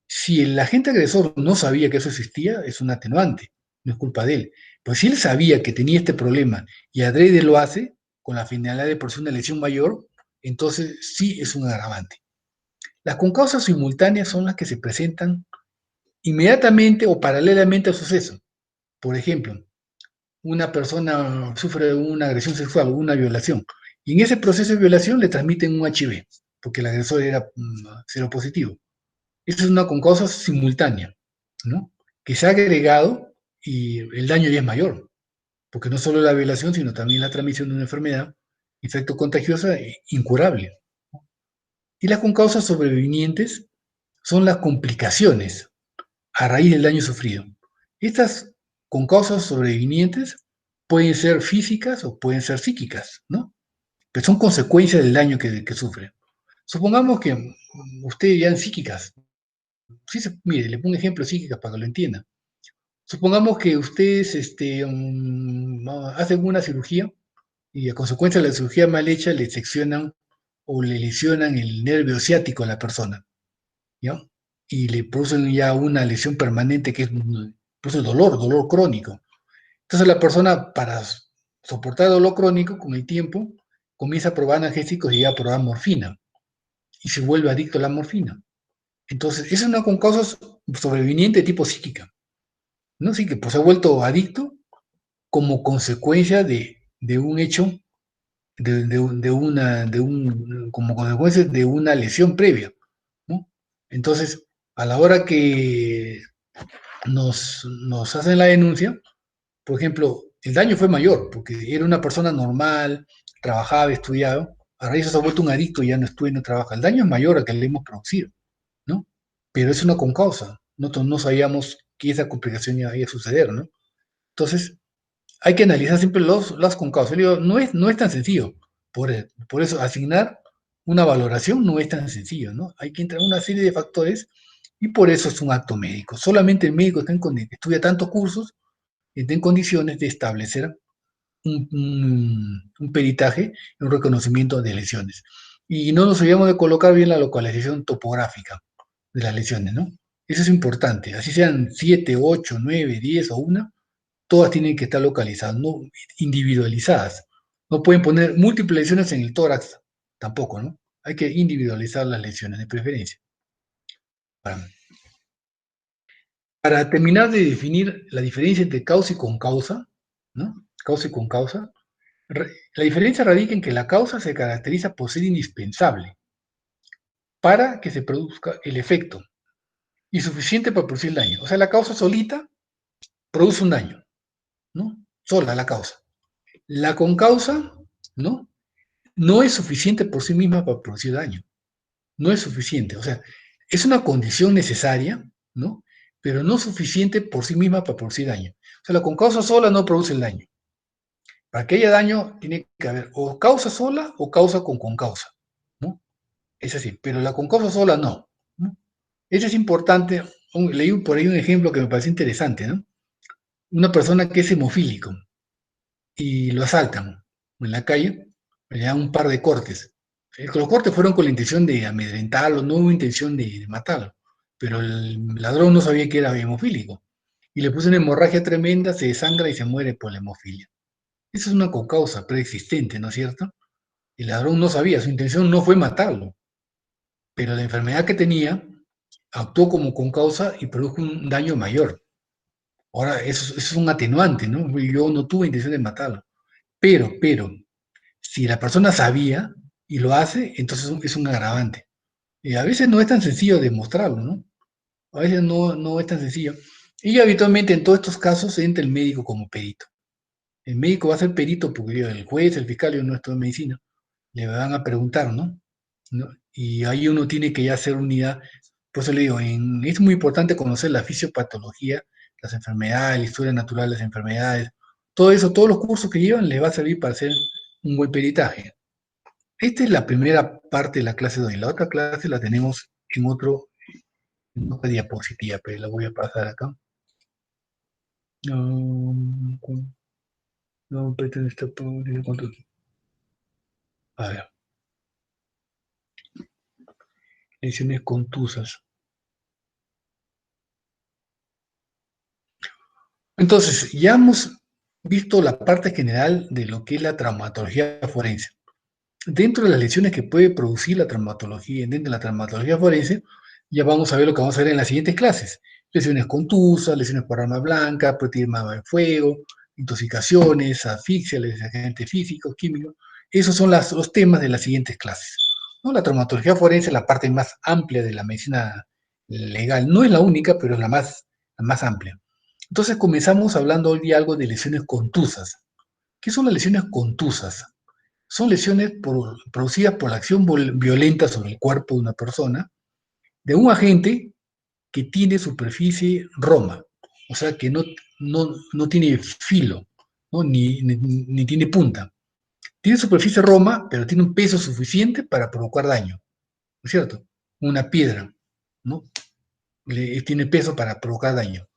Si el agente agresor no sabía que eso existía, es un atenuante, no es culpa de él. Pues si él sabía que tenía este problema y adrede lo hace, con la finalidad de producir una lesión mayor, entonces sí es un agravante. Las concausas simultáneas son las que se presentan inmediatamente o paralelamente al suceso. Por ejemplo, una persona sufre una agresión sexual o una violación, y en ese proceso de violación le transmiten un HIV, porque el agresor era seropositivo. Esa es una concausa simultánea, ¿no? Que se ha agregado y el daño ya es mayor, porque no solo la violación, sino también la transmisión de una enfermedad, infecto contagiosa incurable. Y las concausas sobrevinientes son las complicaciones a raíz del daño sufrido. Estas concausas sobrevinientes pueden ser físicas o pueden ser psíquicas, ¿no? Pero son consecuencias del daño que sufre. Supongamos que ustedes ya en psíquicas, mire, le pongo un ejemplo psíquicas para que lo entienda. Supongamos que ustedes hacen una cirugía y a consecuencia de la cirugía mal hecha le seccionan o le lesionan el nervio ciático a la persona, ¿ya? Y le producen ya una lesión permanente que es produce dolor crónico. Entonces la persona, para soportar el dolor crónico, con el tiempo, comienza a probar analgésicos y ya a probar morfina, y se vuelve adicto a la morfina. Entonces, esa es una con causas sobreviniente de tipo psíquica, ¿no? Así que pues se ha vuelto adicto como consecuencia de un hecho, como consecuencia de una lesión previa, ¿no? Entonces, a la hora que nos hacen la denuncia, por ejemplo, el daño fue mayor, porque era una persona normal, trabajaba, estudiaba, a raíz de eso se ha vuelto un adicto y ya no estudia y no trabaja. El daño es mayor al que le hemos producido, ¿no? Pero es una concausa. Nosotros no sabíamos que esa complicación iba a suceder, ¿no? Entonces, hay que analizar siempre las concausas. Yo digo, no es tan sencillo. Por eso, asignar una valoración no es tan sencillo, ¿no? Hay que entrar en una serie de factores y por eso es un acto médico. Solamente el médico estudia tantos cursos y está en condiciones de establecer un peritaje y un reconocimiento de lesiones. Y no nos olvidemos de colocar bien la localización topográfica de las lesiones, ¿no? Eso es importante. Así sean 7, 8, 9, 10 o una, todas tienen que estar localizadas, no individualizadas. No pueden poner múltiples lesiones en el tórax, tampoco, ¿no? Hay que individualizar las lesiones de preferencia. Para, para terminar de definir la diferencia entre causa y concausa, ¿no? Causa y concausa, la diferencia radica en que la causa se caracteriza por ser indispensable para que se produzca el efecto y suficiente para producir el daño. O sea, la causa solita produce un daño, ¿no? Sola la causa. La concausa, ¿no? No es suficiente por sí misma para producir daño. No es suficiente. O sea, es una condición necesaria, ¿no? Pero no suficiente por sí misma para producir daño. O sea, la concausa sola no produce el daño. Para que haya daño, tiene que haber o causa sola o causa con concausa, ¿no? Es así, pero la concausa sola no, ¿no? Eso es importante. Leí por ahí un ejemplo que me parece interesante, ¿no? Una persona que es hemofílico y lo asaltan en la calle, le dan un par de cortes. Los cortes fueron con la intención de amedrentarlo, no hubo intención de matarlo, pero el ladrón no sabía que era hemofílico y le puso una hemorragia tremenda, se desangra y se muere por la hemofilia. Esa es una concausa preexistente, ¿no es cierto? El ladrón no sabía, su intención no fue matarlo, pero la enfermedad que tenía actuó como concausa y produjo un daño mayor. Ahora, eso es un atenuante, ¿no? Yo no tuve intención de matarlo. Pero, si la persona sabía y lo hace, entonces es un agravante. Y a veces no es tan sencillo demostrarlo, ¿no? A veces no es tan sencillo. Y habitualmente en todos estos casos entra el médico como perito. El médico va a ser perito porque el juez, el fiscal, yo no estudio medicina, le van a preguntar, ¿no? ¿No? Y ahí uno tiene que ya hacer unidad. Por eso le digo, es muy importante conocer la fisiopatología, las enfermedades, la historia natural de las enfermedades. Todo eso, todos los cursos que llevan les va a servir para hacer un buen peritaje. Esta es la primera parte de la clase de hoy. La otra clase la tenemos en otra diapositiva, pero la voy a pasar acá. No, no, pero está a ver, lesiones contusas. Entonces, ya hemos visto la parte general de lo que es la traumatología forense. Dentro de las lesiones que puede producir la traumatología, dentro de la traumatología forense, ya vamos a ver lo que vamos a ver en las siguientes clases. Lesiones contusas, lesiones por arma blanca, proyectil de arma de fuego, intoxicaciones, asfixia, lesiones de agentes físicos, químicos. Esos son los temas de las siguientes clases. ¿No? La traumatología forense es la parte más amplia de la medicina legal. No es la única, pero es la más amplia. Entonces comenzamos hablando hoy de algo de lesiones contusas. ¿Qué son las lesiones contusas? Son lesiones producidas por la acción violenta sobre el cuerpo de una persona, de un agente que tiene superficie roma, o sea, que no tiene filo, ¿no? Ni tiene punta. Tiene superficie roma, pero tiene un peso suficiente para provocar daño, ¿no es cierto? Una piedra, ¿no? Tiene peso para provocar daño.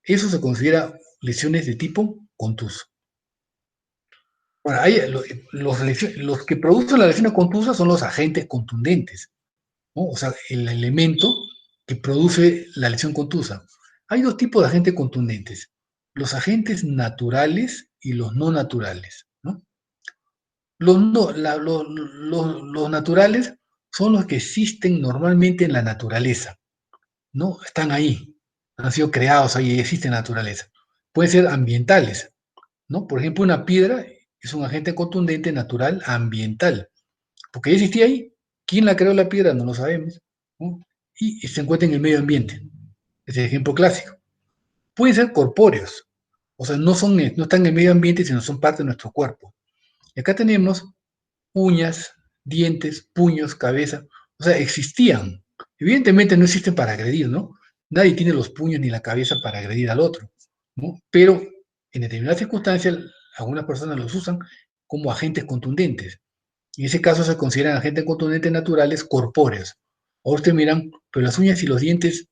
Eso se considera lesiones de tipo contuso. Bueno, los que producen las lesiones contusas son los agentes contundentes, ¿no? O sea, el elemento que produce la lesión contusa. Hay dos tipos de agentes contundentes, los agentes naturales y los no naturales, ¿no? Los, no, la- los naturales son los que existen normalmente en la naturaleza, ¿no? Están ahí, han sido creados ahí, existen en la naturaleza. Pueden ser ambientales, ¿no? Por ejemplo, una piedra es un agente contundente natural ambiental, porque ya existía ahí. ¿Quién la creó la piedra? No lo sabemos, ¿no? Y se encuentra en el medio ambiente. Es el ejemplo clásico. Pueden ser corpóreos, o sea, no están en el medio ambiente, sino son parte de nuestro cuerpo. Y acá tenemos uñas, dientes, puños, cabeza, o sea, existían. Evidentemente no existen para agredir, ¿no? Nadie tiene los puños ni la cabeza para agredir al otro, ¿no? Pero en determinadas circunstancias, algunas personas los usan como agentes contundentes. En ese caso se consideran agentes contundentes naturales corpóreos. Ahora ustedes miran, pero las uñas y los dientes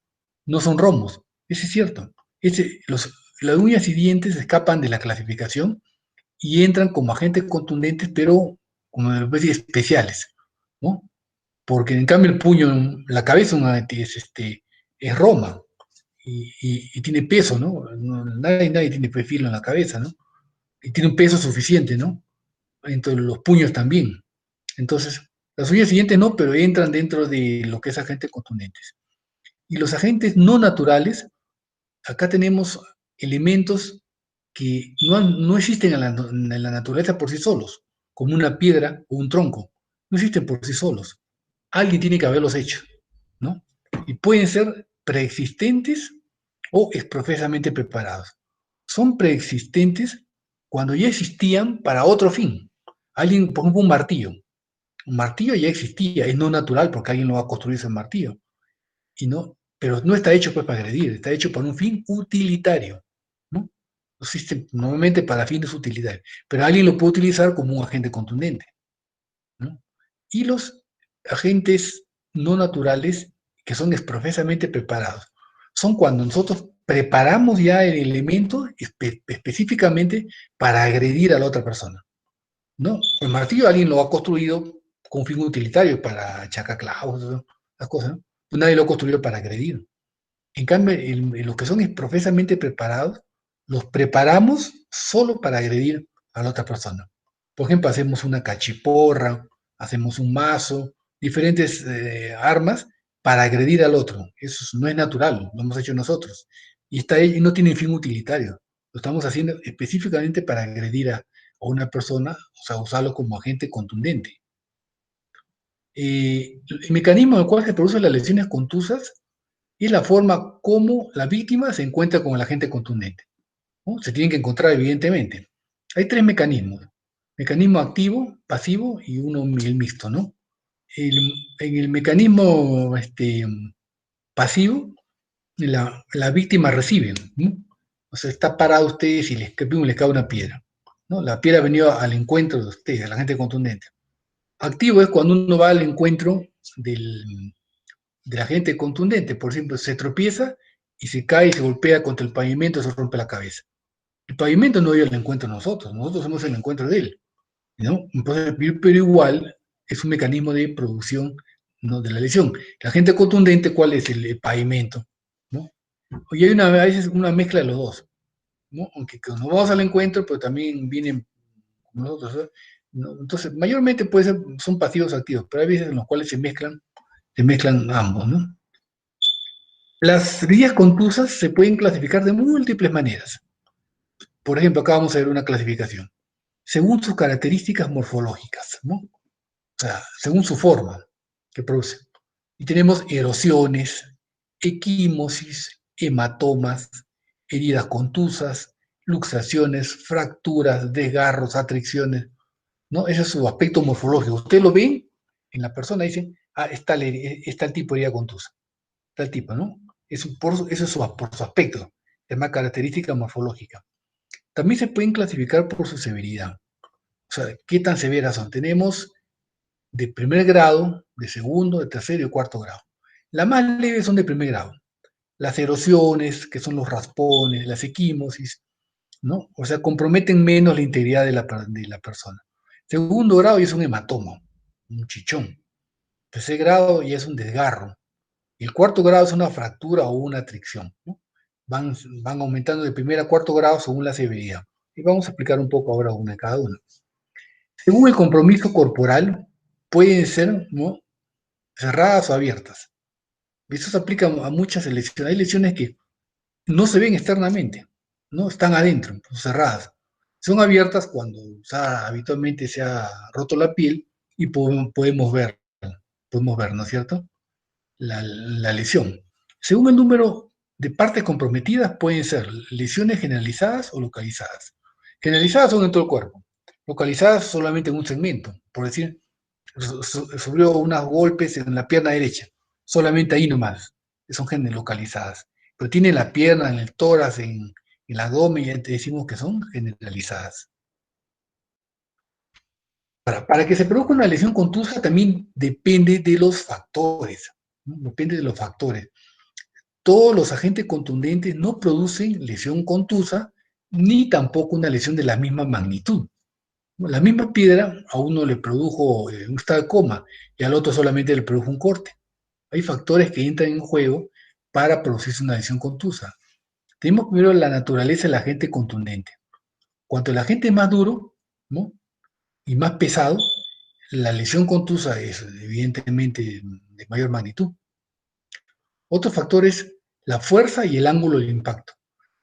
no son romos. Eso es cierto. Las uñas y dientes escapan de la clasificación y entran como agentes contundentes, pero como especie especiales, ¿no? Porque en cambio el puño, la cabeza es roma y tiene peso, ¿no? Nadie tiene filo en la cabeza, ¿no? Y tiene un peso suficiente, ¿no? Entonces los puños también. Entonces, las uñas siguientes no, pero entran dentro de lo que es agentes contundentes. Y los agentes no naturales, acá tenemos elementos que no existen en la naturaleza por sí solos, como una piedra o un tronco. No existen por sí solos. Alguien tiene que haberlos hecho, ¿no? Y pueden ser preexistentes o exprofesamente preparados. Son preexistentes cuando ya existían para otro fin. Alguien, por ejemplo, un martillo. Un martillo ya existía, es no natural porque alguien lo va a construir ese martillo. Y no, pero no está hecho pues para agredir, está hecho para un fin utilitario, ¿no? Existe normalmente para fines utilitarios, pero alguien lo puede utilizar como un agente contundente, ¿no? Y los agentes no naturales, que son exprofesamente preparados, son cuando nosotros preparamos ya el elemento específicamente para agredir a la otra persona, ¿no? El martillo alguien lo ha construido con fin utilitario para achacar clavos, ¿no? Las cosas, ¿no? Pues nadie lo ha construido para agredir. En cambio, los que son profesamente preparados, los preparamos solo para agredir a la otra persona. Por ejemplo, hacemos una cachiporra, hacemos un mazo, diferentes armas para agredir al otro. Eso no es natural, lo hemos hecho nosotros. Y no tiene fin utilitario. Lo estamos haciendo específicamente para agredir a una persona, o sea, usarlo como agente contundente. El mecanismo en el cual se producen las lesiones contusas es la forma como la víctima se encuentra con el agente contundente, ¿no? Se tienen que encontrar, evidentemente. Hay tres mecanismos: mecanismo activo, pasivo y uno el mixto, ¿no? En el mecanismo pasivo, la víctima recibe, ¿no? O sea, está parado ustedes y les cae una piedra, ¿no? La piedra ha venido al encuentro de ustedes, de la gente contundente. Activo es cuando uno va al encuentro de la gente contundente. Por ejemplo, se tropieza y se cae y se golpea contra el pavimento, se rompe la cabeza. El pavimento no dio el encuentro a nosotros, nosotros somos el encuentro de él, ¿no? Entonces, pero igual es un mecanismo de producción, ¿no?, de la lesión. La gente contundente, ¿cuál es el pavimento? ¿No? Y hay a veces una mezcla de los dos, ¿no? Aunque nos vamos al encuentro, pero también vienen con nosotros, ¿no? Entonces, mayormente puede ser, son pasivos activos, pero hay veces en los cuales se mezclan ambos, ¿no? Las heridas contusas se pueden clasificar de múltiples maneras. Por ejemplo, acá vamos a ver una clasificación según sus características morfológicas, ¿no? O sea, según su forma que produce. Y tenemos erosiones, equimosis, hematomas, heridas contusas, luxaciones, fracturas, desgarros, atracciones, ¿no? Ese es su aspecto morfológico. Usted lo ve en la persona y dice, ah, está el tipo de herida contusa, tal tipo, ¿no? Eso, eso es por su aspecto, se llama característica morfológica. También se pueden clasificar por su severidad. O sea, ¿qué tan severas son? Tenemos de primer grado, de segundo, de tercero y de cuarto grado. Las más leves son de primer grado. Las erosiones, que son los raspones, las equimosis, ¿no? O sea, comprometen menos la integridad de la persona. Segundo grado ya es un hematoma, un chichón. Tercer grado ya es un desgarro. Y el cuarto grado es una fractura o una tricción, ¿no? Van aumentando de primer a cuarto grado según la severidad. Y vamos a explicar un poco ahora una de cada una. Según el compromiso corporal, pueden ser, ¿no?, cerradas o abiertas. Eso se aplica a muchas lesiones. Hay lesiones que no se ven externamente, no están adentro, cerradas. Son abiertas cuando, o sea, habitualmente se ha roto la piel y podemos ver, ¿no es cierto?, la lesión. Según el número de partes comprometidas, pueden ser lesiones generalizadas o localizadas. Generalizadas son en todo el cuerpo, localizadas solamente en un segmento. Por decir, sufrió unos golpes en la pierna derecha, solamente ahí nomás, son localizadas. Pero tiene la pierna, en el tórax, en el abdomen, ya te decimos que son generalizadas. Para que se produzca una lesión contusa también depende de los factores, ¿no? Depende de los factores. Todos los agentes contundentes no producen lesión contusa, ni tampoco una lesión de la misma magnitud. La misma piedra a uno le produjo un estado de coma y al otro solamente le produjo un corte. Hay factores que entran en juego para producirse una lesión contusa. Tenemos primero la naturaleza del agente contundente. Cuanto el agente es más duro, ¿no?, y más pesado, la lesión contusa es evidentemente de mayor magnitud. Otro factor es la fuerza y el ángulo del impacto.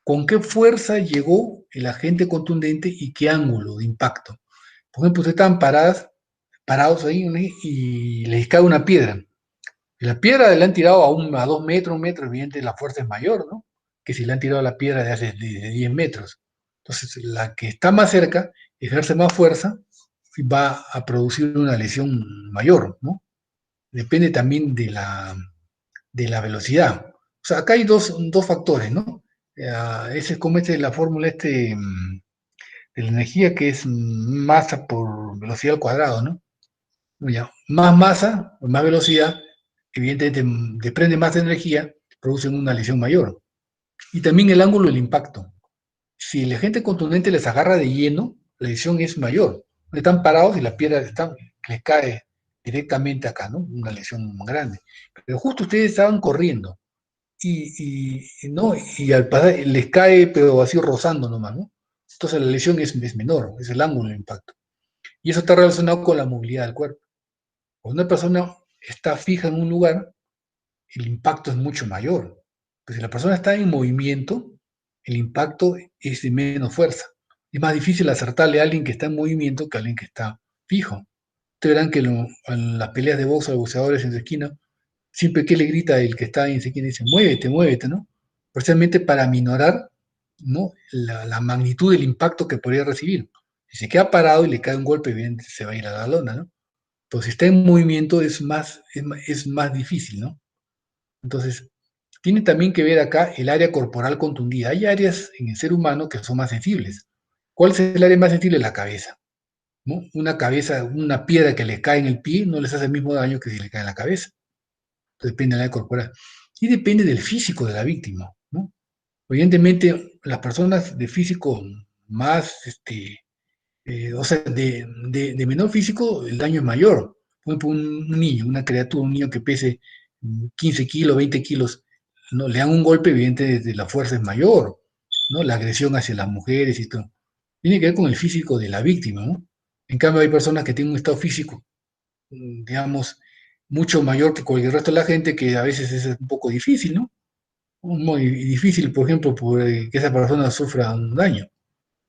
¿Con qué fuerza llegó el agente contundente y qué ángulo de impacto? Por ejemplo, ustedes estaban parados ahí, ¿no?, y les cae una piedra. La piedra le han tirado a 2 metros, 1 metro, evidentemente la fuerza es mayor, ¿no?, que si le han tirado la piedra de 10 metros. Entonces, la que está más cerca ejerce más fuerza y va a producir una lesión mayor, ¿no? Depende también de la velocidad. O sea, acá hay dos factores, ¿no? Ese es como la fórmula de la energía, que es masa por velocidad al cuadrado, ¿no? Ya, más masa, más velocidad, evidentemente desprende más energía, producen una lesión mayor. Y también el ángulo del impacto. Si el agente contundente les agarra de lleno, la lesión es mayor. Están parados y la piedra les cae directamente acá, ¿no? Una lesión grande. Pero justo ustedes estaban corriendo ¿no?, y al pasar les cae, pero así rozando nomás, ¿no? Entonces la lesión es menor, es el ángulo del impacto. Y eso está relacionado con la movilidad del cuerpo. Cuando una persona está fija en un lugar, el impacto es mucho mayor. Pero si la persona está en movimiento, el impacto es de menos fuerza. Es más difícil acertarle a alguien que está en movimiento que a alguien que está fijo. Ustedes verán que en las peleas de box, los boxeadores en su esquina siempre que le grita el que está en quien dice, muévete, muévete, ¿no? Precisamente para minorar, ¿no? La magnitud del impacto que podría recibir. Si se queda parado y le cae un golpe, bien, se va a ir a la lona, ¿no? Pero si está en movimiento es más difícil, ¿no? Entonces, tiene también que ver acá el área corporal contundida. Hay áreas en el ser humano que son más sensibles. ¿Cuál es el área más sensible? La cabeza, ¿no? Una cabeza, una piedra que le cae en el pie no les hace el mismo daño que si le cae en la cabeza. Depende del área corporal. Y depende del físico de la víctima, ¿no? Evidentemente, las personas de físico más, o sea, de menor físico, el daño es mayor. Por ejemplo, un niño, una criatura, un niño que pese 15 kilos, 20 kilos, ¿no? Le dan un golpe, evidentemente la fuerza es mayor, ¿no? La agresión hacia las mujeres y todo. Tiene que ver con el físico de la víctima, ¿no? En cambio, hay personas que tienen un estado físico, digamos, mucho mayor que cualquier resto de la gente, que a veces es un poco difícil, ¿no? Muy difícil, por ejemplo, que esa persona sufra un daño.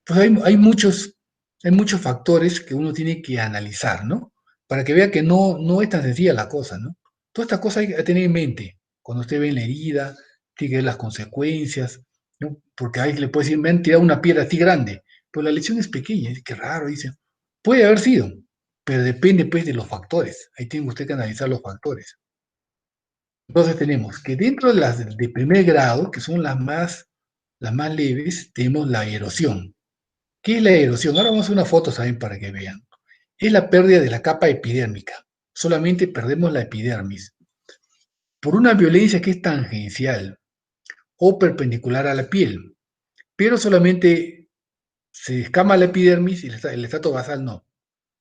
Pues hay muchos factores que uno tiene que analizar, ¿no? Para que vea que no es tan sencilla la cosa, ¿no? Todas estas cosas hay que tener en mente. Cuando usted ve la herida, tiene que ver las consecuencias, ¿no? Porque ahí le puede decir, me han tirado una piedra así grande, pero la lesión es pequeña, es que raro, dice. Puede haber sido, pero depende pues de los factores. Ahí tiene usted que analizar los factores. Entonces tenemos que dentro de las de primer grado, que son las más leves, tenemos la erosión. ¿Qué es la erosión? Ahora vamos a hacer una foto también para que vean. Es la pérdida de la capa epidérmica. Solamente perdemos la epidermis. Por una violencia que es tangencial o perpendicular a la piel. Pero solamente se escama la epidermis y el estrato basal no.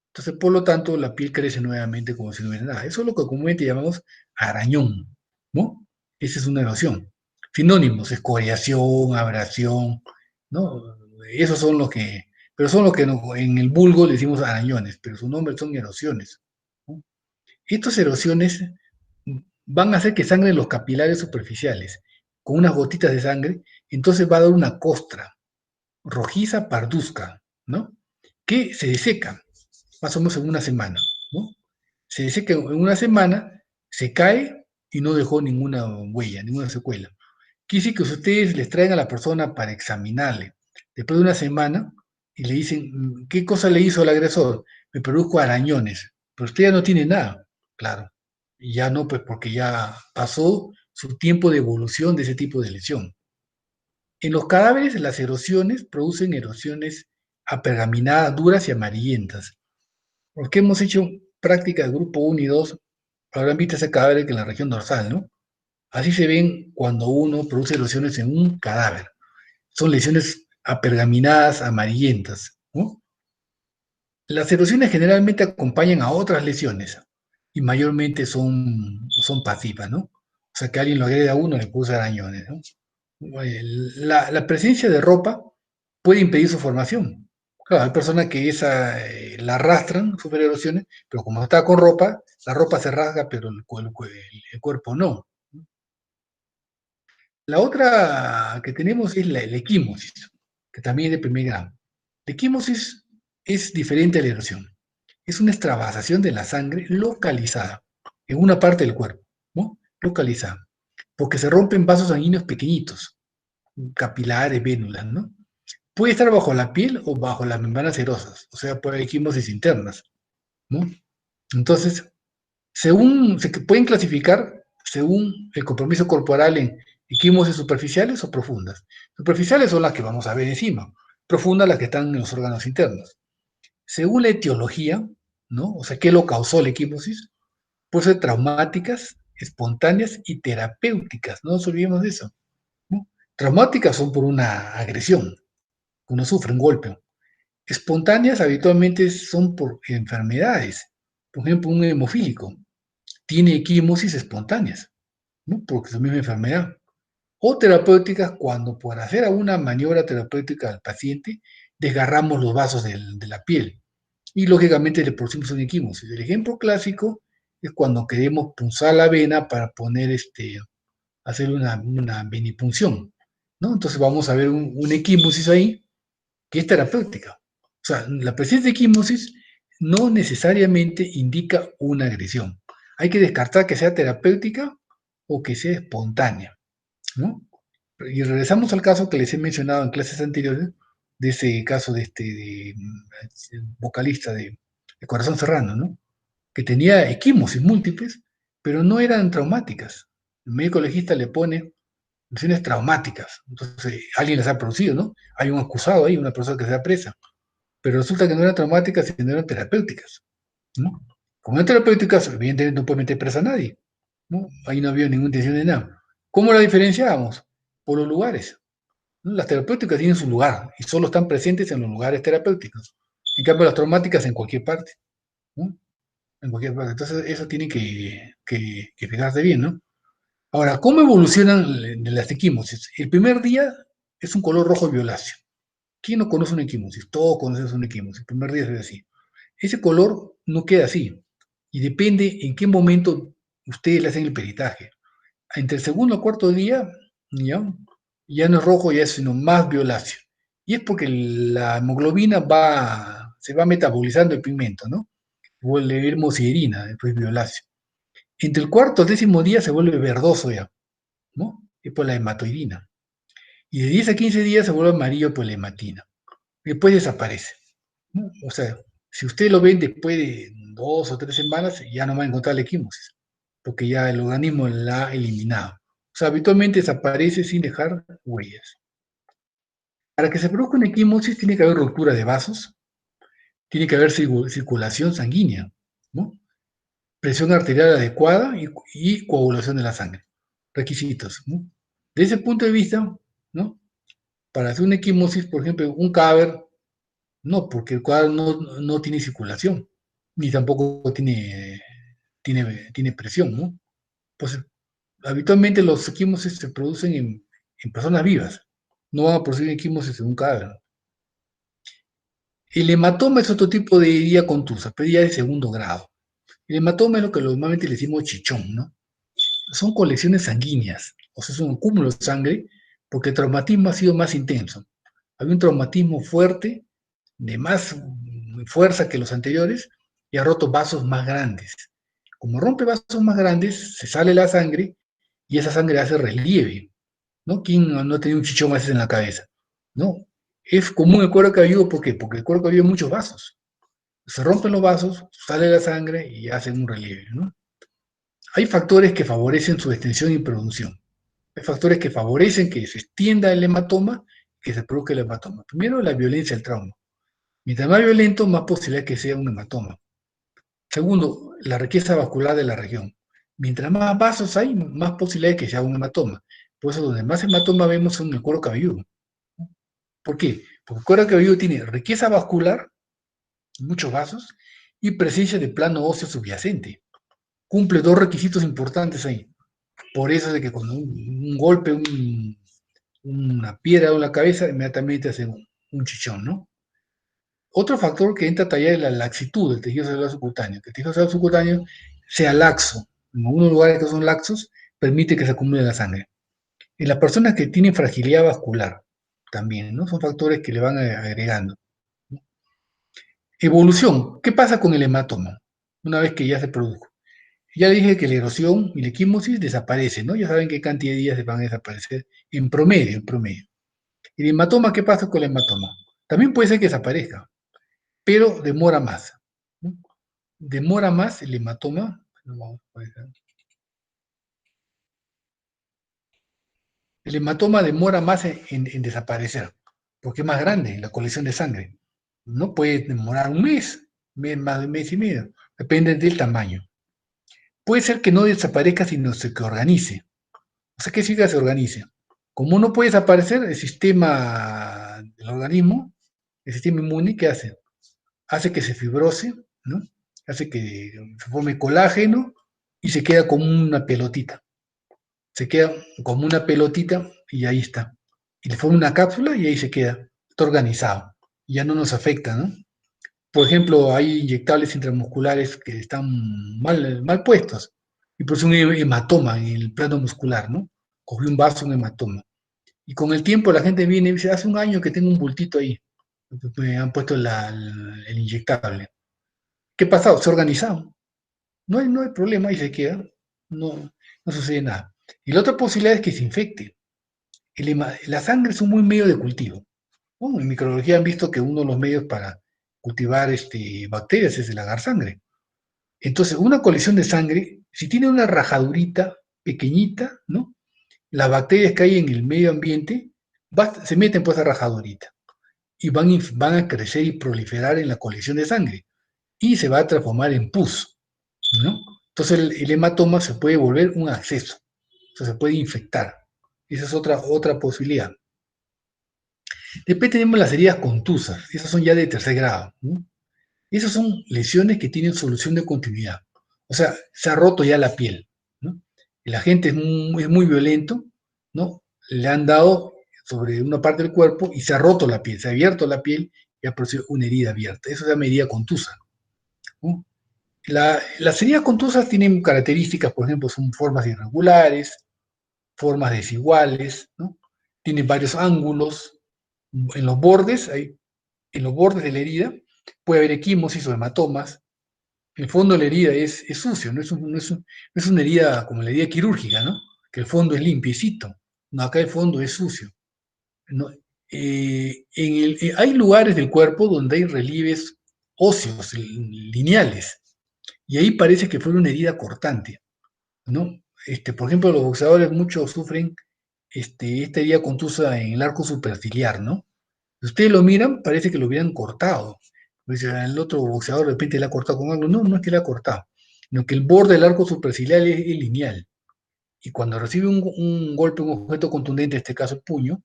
Entonces, por lo tanto, la piel crece nuevamente como si no hubiera nada. Eso es lo que comúnmente llamamos arañón, ¿no? Esa es una erosión. Sinónimos, escoriación, abrasión, ¿no? Esos son los que, pero son los que en el vulgo le decimos arañones, pero su nombre son erosiones, ¿no? Estas erosiones van a hacer que sangren los capilares superficiales, con unas gotitas de sangre, entonces va a dar una costra rojiza parduzca, ¿no? Que se deseca más o menos en una semana, ¿no? Se dice que en una semana se cae y no dejó ninguna huella, ninguna secuela. Quiere decir que si ustedes les traen a la persona para examinarle después de una semana y le dicen, ¿qué cosa le hizo el agresor? Me produjo arañones, pero usted ya no tiene nada, claro. Y ya no, pues porque ya pasó su tiempo de evolución de ese tipo de lesión. En los cadáveres, las erosiones producen erosiones apergaminadas, duras y amarillentas. Porque hemos hecho prácticas grupo 1 y 2, habrán visto ese cadáver que en la región dorsal, ¿no? Así se ven cuando uno produce erosiones en un cadáver. Son lesiones apergaminadas, amarillentas, ¿no? Las erosiones generalmente acompañan a otras lesiones y mayormente son pasivas, ¿no? O sea, que alguien lo agrede a uno le puso arañones, ¿no? La presencia de ropa puede impedir su formación. Claro, hay personas que la arrastran, sufren erosiones, pero como está con ropa, la ropa se rasga, pero el cuerpo no. La otra que tenemos es la equimosis, que también es de primer grado. La equimosis es diferente a la erosión. Es una extravasación de la sangre localizada en una parte del cuerpo, ¿no? Localizada. Porque se rompen vasos sanguíneos pequeñitos, capilares, vénulas, ¿no? Puede estar bajo la piel o bajo las membranas serosas, o sea, puede haber equimosis internas, ¿no? Entonces, se pueden clasificar según el compromiso corporal en equimosis superficiales o profundas. Superficiales son las que vamos a ver encima, profundas las que están en los órganos internos. Según la etiología, ¿no? O sea, ¿qué lo causó la equimosis? Puede ser traumáticas, espontáneas y terapéuticas, no nos olvidemos de eso, ¿no? Traumáticas son por una agresión, uno sufre un golpe. Espontáneas habitualmente son por enfermedades. Por ejemplo, un hemofílico tiene equimosis espontáneas, ¿no? Porque es la misma enfermedad. O terapéuticas cuando por hacer alguna maniobra terapéutica al paciente desgarramos los vasos de la piel y lógicamente le producimos una equimosis. El ejemplo clásico es cuando queremos punzar la vena para hacer una venipunción, ¿no? Entonces vamos a ver una equimosis ahí que es terapéutica. O sea, la presencia de equimosis no necesariamente indica una agresión. hay que descartar que sea terapéutica o que sea espontánea, ¿no? Y regresamos al caso que les he mencionado en clases anteriores, de ese caso vocalista de Corazón Serrano, ¿no? Que tenía equimosis múltiples, pero no eran traumáticas. El médico legista le pone lesiones traumáticas. Entonces, alguien las ha producido, ¿no? Hay un acusado ahí, una persona que se da presa. Pero resulta que no eran traumáticas, sino eran terapéuticas, ¿no? Como eran terapéuticas, evidentemente no puede meter presa a nadie, ¿no? Ahí no había ninguna intención de nada. ¿Cómo la diferenciábamos? Por los lugares, ¿no? Las terapéuticas tienen su lugar y solo están presentes en los lugares terapéuticos. En cambio, las traumáticas en cualquier parte, ¿no? En cualquier parte. Entonces, eso tiene que fijarse bien, ¿no? Ahora, ¿cómo evolucionan las equimosis? El primer día es un color rojo violáceo. ¿Quién no conoce una equimosis? Todos conocemos una equimosis. El primer día es así. Ese color no queda así. Y depende en qué momento ustedes le hacen el peritaje. Entre el segundo y cuarto día, ya, ya no es rojo, ya es sino más violáceo. Y es porque la hemoglobina se va metabolizando el pigmento, ¿no? Vuelve hermosierina, después violáceo. Entre el cuarto y el décimo día se vuelve verdoso ya, ¿no? Es por la hematoidina. Y de 10 a 15 días se vuelve amarillo por la hematina. Después desaparece, ¿no? O sea, si usted lo ven después de 2 o 3 semanas, ya no va a encontrar la equimosis, porque ya el organismo la ha eliminado. O sea, habitualmente desaparece sin dejar huellas. Para que se produzca una equimosis tiene que haber ruptura de vasos, tiene que haber circulación sanguínea, ¿no? Presión arterial adecuada y coagulación de la sangre. Requisitos, ¿no? Desde ese punto de vista, ¿no? Para hacer una equimosis, por ejemplo, un cadáver, no, porque el cadáver no tiene circulación, ni tampoco tiene presión, ¿no? Pues habitualmente los equimosis se producen en personas vivas, no van a producir equimosis en un cadáver. El hematoma es otro tipo de herida contusa, pero ya de segundo grado. El hematoma es lo que normalmente le decimos chichón, ¿no? Son colecciones sanguíneas, o sea, es un cúmulo de sangre, porque el traumatismo ha sido más intenso. Había un traumatismo fuerte, de más fuerza que los anteriores, y ha roto vasos más grandes. Como rompe vasos más grandes, se sale la sangre y esa sangre hace relieve, ¿no? ¿Quién no ha tenido un chichón a veces en la cabeza? ¿No? Es común el cuero cabelludo, ¿por qué? Porque el cuero cabelludo hay muchos vasos. Se rompen los vasos, sale la sangre y hacen un relieve, ¿no? Hay factores que favorecen su extensión y producción. Hay factores que favorecen que se extienda el hematoma, que se produzca el hematoma. Primero, la violencia del trauma. Mientras más violento, más posibilidad que sea un hematoma. Segundo, la riqueza vascular de la región. Mientras más vasos hay, más posibilidad de que sea un hematoma. Por eso, donde más hematoma vemos son en el cuero cabelludo. ¿Por qué? Porque el cuero cabelludo tiene riqueza vascular, muchos vasos, y presencia de plano óseo subyacente. Cumple dos requisitos importantes ahí. Por eso es de que con un golpe, una piedra en la cabeza, inmediatamente hace un chichón, ¿no? Otro factor que entra a tallar es la laxitud del tejido celular subcutáneo. Que el tejido celular subcutáneo sea laxo. En algunos lugares que son laxos, permite que se acumule la sangre. En las personas que tienen fragilidad vascular, también, ¿no? Son factores que le van agregando. Evolución. ¿Qué pasa con el hematoma? Una vez que ya se produjo. Ya dije que la erosión y la equimosis desaparecen, ¿no? Ya saben qué cantidad de días se van a desaparecer en promedio, en promedio. ¿Y el hematoma qué pasa con el hematoma? También puede ser que desaparezca, pero demora más, ¿no? Demora más el hematoma. El hematoma demora más en desaparecer, porque es más grande la colección de sangre. No puede demorar un mes, más de un mes y medio, depende del tamaño. Puede ser que no desaparezca, sino que organice. O sea, ¿qué significa se organice? Como no puede desaparecer, el sistema del organismo, el sistema inmune, ¿qué hace? Hace que se fibrose, ¿no? Hace que se forme colágeno y se queda como una pelotita. Se queda como una pelotita y ahí está. Y le forma una cápsula y ahí se queda. Está organizado. Y ya no nos afecta, ¿no? Por ejemplo, hay inyectables intramusculares que están mal puestos y por eso un hematoma en el plano muscular, ¿no? Cogió un vaso, un hematoma. Y con el tiempo la gente viene y dice, hace un año que tengo un bultito ahí. Me han puesto el inyectable. ¿Qué ha pasado? Se ha organizado. no hay problema y se queda, no, no sucede nada. Y la otra posibilidad es que se infecte. La sangre es un buen medio de cultivo. Bueno, en microbiología han visto que uno de los medios para cultivar bacterias es el agar sangre. Entonces, una colección de sangre, si tiene una rajadurita pequeñita, ¿no? Las bacterias que hay en el medio ambiente se meten por esa rajadurita y van a crecer y proliferar en la colección de sangre y se va a transformar en pus, ¿no? Entonces el hematoma se puede volver un absceso, o sea, se puede infectar. Esa es otra posibilidad. Después tenemos las heridas contusas, esas son ya de tercer grado, ¿no? Esas son lesiones que tienen solución de continuidad. O sea, se ha roto ya la piel, ¿no? El agente es muy violento, ¿no? Le han dado sobre una parte del cuerpo y se ha roto la piel, se ha abierto la piel y ha producido una herida abierta. Eso se llama herida contusa, ¿no? Las heridas contusas tienen características, por ejemplo, son formas irregulares, formas desiguales, ¿no? Tienen varios ángulos. En los bordes, en los bordes de la herida puede haber equimosis o hematomas. El fondo de la herida es sucio, no es una herida como la herida quirúrgica, ¿no? Que el fondo es limpiecito. No, acá el fondo es sucio. ¿No? Hay lugares del cuerpo donde hay relieves óseos, lineales, y ahí parece que fue una herida cortante, ¿no? Por ejemplo, los boxeadores muchos sufren esta herida contusa en el arco superciliar, ¿no? Si ustedes lo miran, parece que lo hubieran cortado. Pues el otro boxeador de repente le ha cortado con algo. No, no es que le ha cortado, sino que el borde del arco superciliar es lineal. Y cuando recibe un golpe, un objeto contundente, en este caso el puño,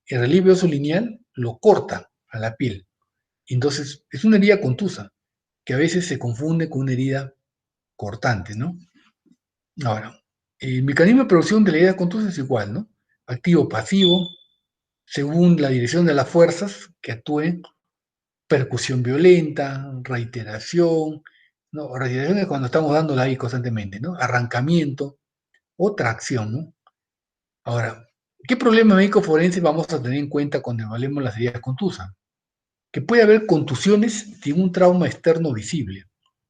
el relieve oso lineal lo corta a la piel. Entonces, es una herida contusa, que a veces se confunde con una herida cortante, ¿no? Ahora, el mecanismo de producción de la herida contusa es igual, ¿no? Activo-pasivo, según la dirección de las fuerzas que actúen, percusión violenta, reiteración, ¿no? Reiteración es cuando estamos dándola ahí constantemente, ¿no? Arrancamiento o tracción, ¿no? Ahora, ¿qué problema médico forense vamos a tener en cuenta cuando evaluemos las heridas contusas? Que puede haber contusiones sin un trauma externo visible,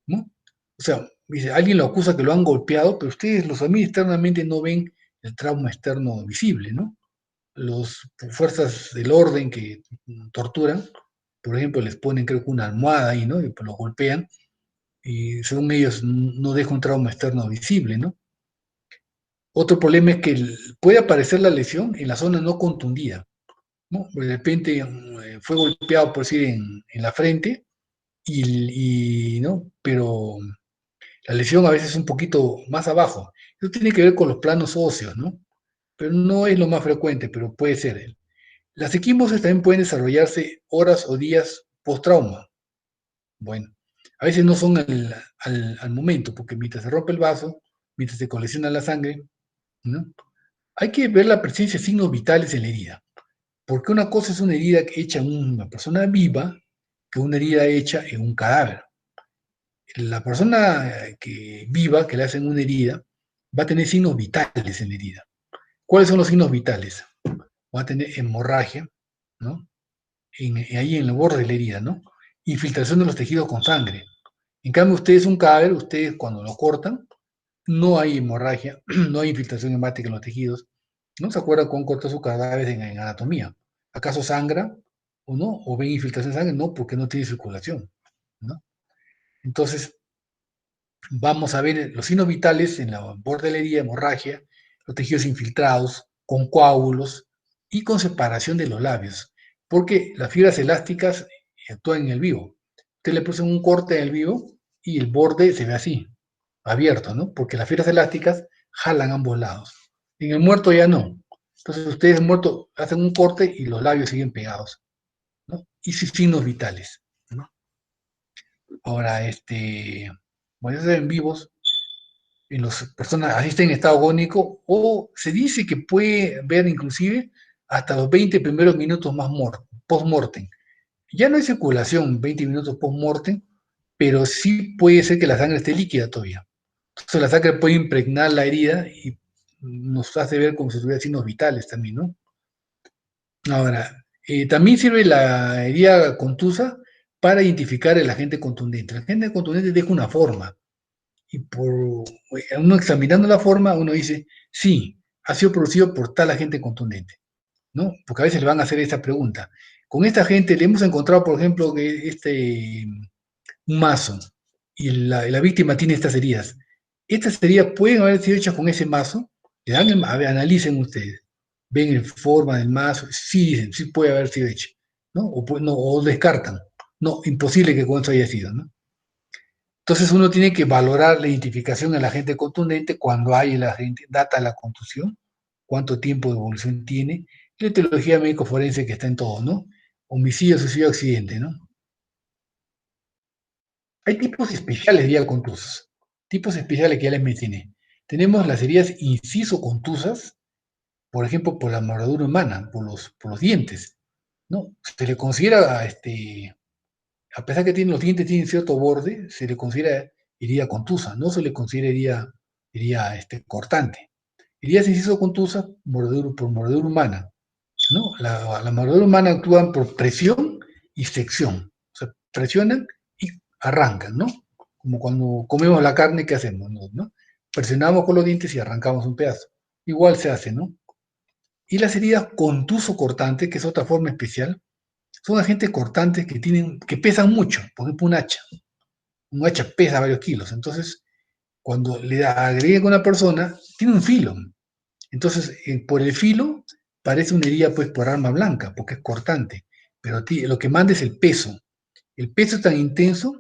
¿no? O sea, dice, alguien lo acusa que lo han golpeado, pero ustedes los examinan externamente no ven el trauma externo visible, ¿no? Las fuerzas del orden que torturan, por ejemplo, les ponen creo que una almohada ahí, ¿no? Y pues los golpean y según ellos no deja un trauma externo visible, ¿no? Otro problema es que puede aparecer la lesión en la zona no contundida, ¿no? De repente fue golpeado, por decir, en la frente, ¿no? Pero la lesión a veces es un poquito más abajo. Eso tiene que ver con los planos óseos, ¿no? Pero no es lo más frecuente, pero puede ser. Las equimosis también pueden desarrollarse horas o días post-trauma. Bueno, a veces no son al momento, porque mientras se rompe el vaso, mientras se colecciona la sangre, ¿no? Hay que ver la presencia de signos vitales en la herida, porque una cosa es una herida hecha en una persona viva que una herida hecha en un cadáver. La persona que viva, que le hacen una herida, va a tener signos vitales en la herida. ¿Cuáles son los signos vitales? Va a tener hemorragia, ¿no? Ahí en el borde de la herida, ¿no? Infiltración de los tejidos con sangre. En cambio, ustedes un cadáver, ustedes cuando lo cortan, no hay hemorragia, no hay infiltración hemática en los tejidos. ¿No se acuerdan cómo cortó su cadáver en anatomía? ¿Acaso sangra o no? ¿O ven infiltración de sangre? No, porque no tiene circulación, ¿no? Entonces, vamos a ver los signos vitales en la borde de la herida, hemorragia, los tejidos infiltrados, con coágulos y con separación de los labios, porque las fibras elásticas actúan en el vivo. Usted le puso un corte en el vivo y el borde se ve así, abierto, ¿no? Porque las fibras elásticas jalan ambos lados. En el muerto ya no. Entonces ustedes muerto hacen un corte y los labios siguen pegados, ¿no? Y sus signos vitales, ¿no? Ahora, bueno, eso en vivos, en las personas asisten en estado agónico, o se dice que puede ver inclusive hasta los 20 primeros minutos más post-mortem. Ya no hay circulación 20 minutos post-mortem, pero sí puede ser que la sangre esté líquida todavía. Entonces la sangre puede impregnar la herida y nos hace ver como si tuviera signos vitales también, ¿no? Ahora, también sirve la herida contusa para identificar el agente contundente. El agente contundente deja una forma, y uno examinando la forma, uno dice, sí, ha sido producido por tal agente contundente, ¿no? Porque a veces le van a hacer esa pregunta. Con esta gente le hemos encontrado, por ejemplo, que un mazo y la víctima tiene estas heridas. Estas heridas pueden haber sido hechas con ese mazo. Le dan, a ver, analicen ustedes. Ven en forma del mazo. Sí, dicen, sí puede haber sido hecho. ¿No? No, o descartan. No, imposible que con eso haya sido. ¿No? Entonces uno tiene que valorar la identificación del agente contundente cuando hay el agente, data de la contusión, cuánto tiempo de evolución tiene, y la etiología médico forense que está en todo, ¿no? Homicidio, suicidio, accidente, ¿no? Hay tipos especiales de heridas contusas, tipos especiales que ya les mencioné. Tenemos las heridas inciso contusas, por ejemplo, por la mordedura humana, por los dientes, ¿no? Se le considera, a pesar que tienen los dientes tienen cierto borde, se le considera herida contusa, no se le considera herida cortante. Heridas inciso contusas por mordedura humana, ¿no? La mordedura humana actúan por presión y sección, o sea, presionan y arrancan, ¿no? Como cuando comemos la carne, ¿qué hacemos? ¿No? Presionamos con los dientes y arrancamos un pedazo. Igual se hace, ¿no? Y las heridas contuso cortantes, que es otra forma especial, son agentes cortantes que pesan mucho, por ejemplo, un hacha. Un hacha pesa varios kilos, entonces cuando le agregan a una persona, tiene un filo. Entonces, por el filo, parece una herida pues por arma blanca, porque es cortante, pero lo que manda es el peso. El peso es tan intenso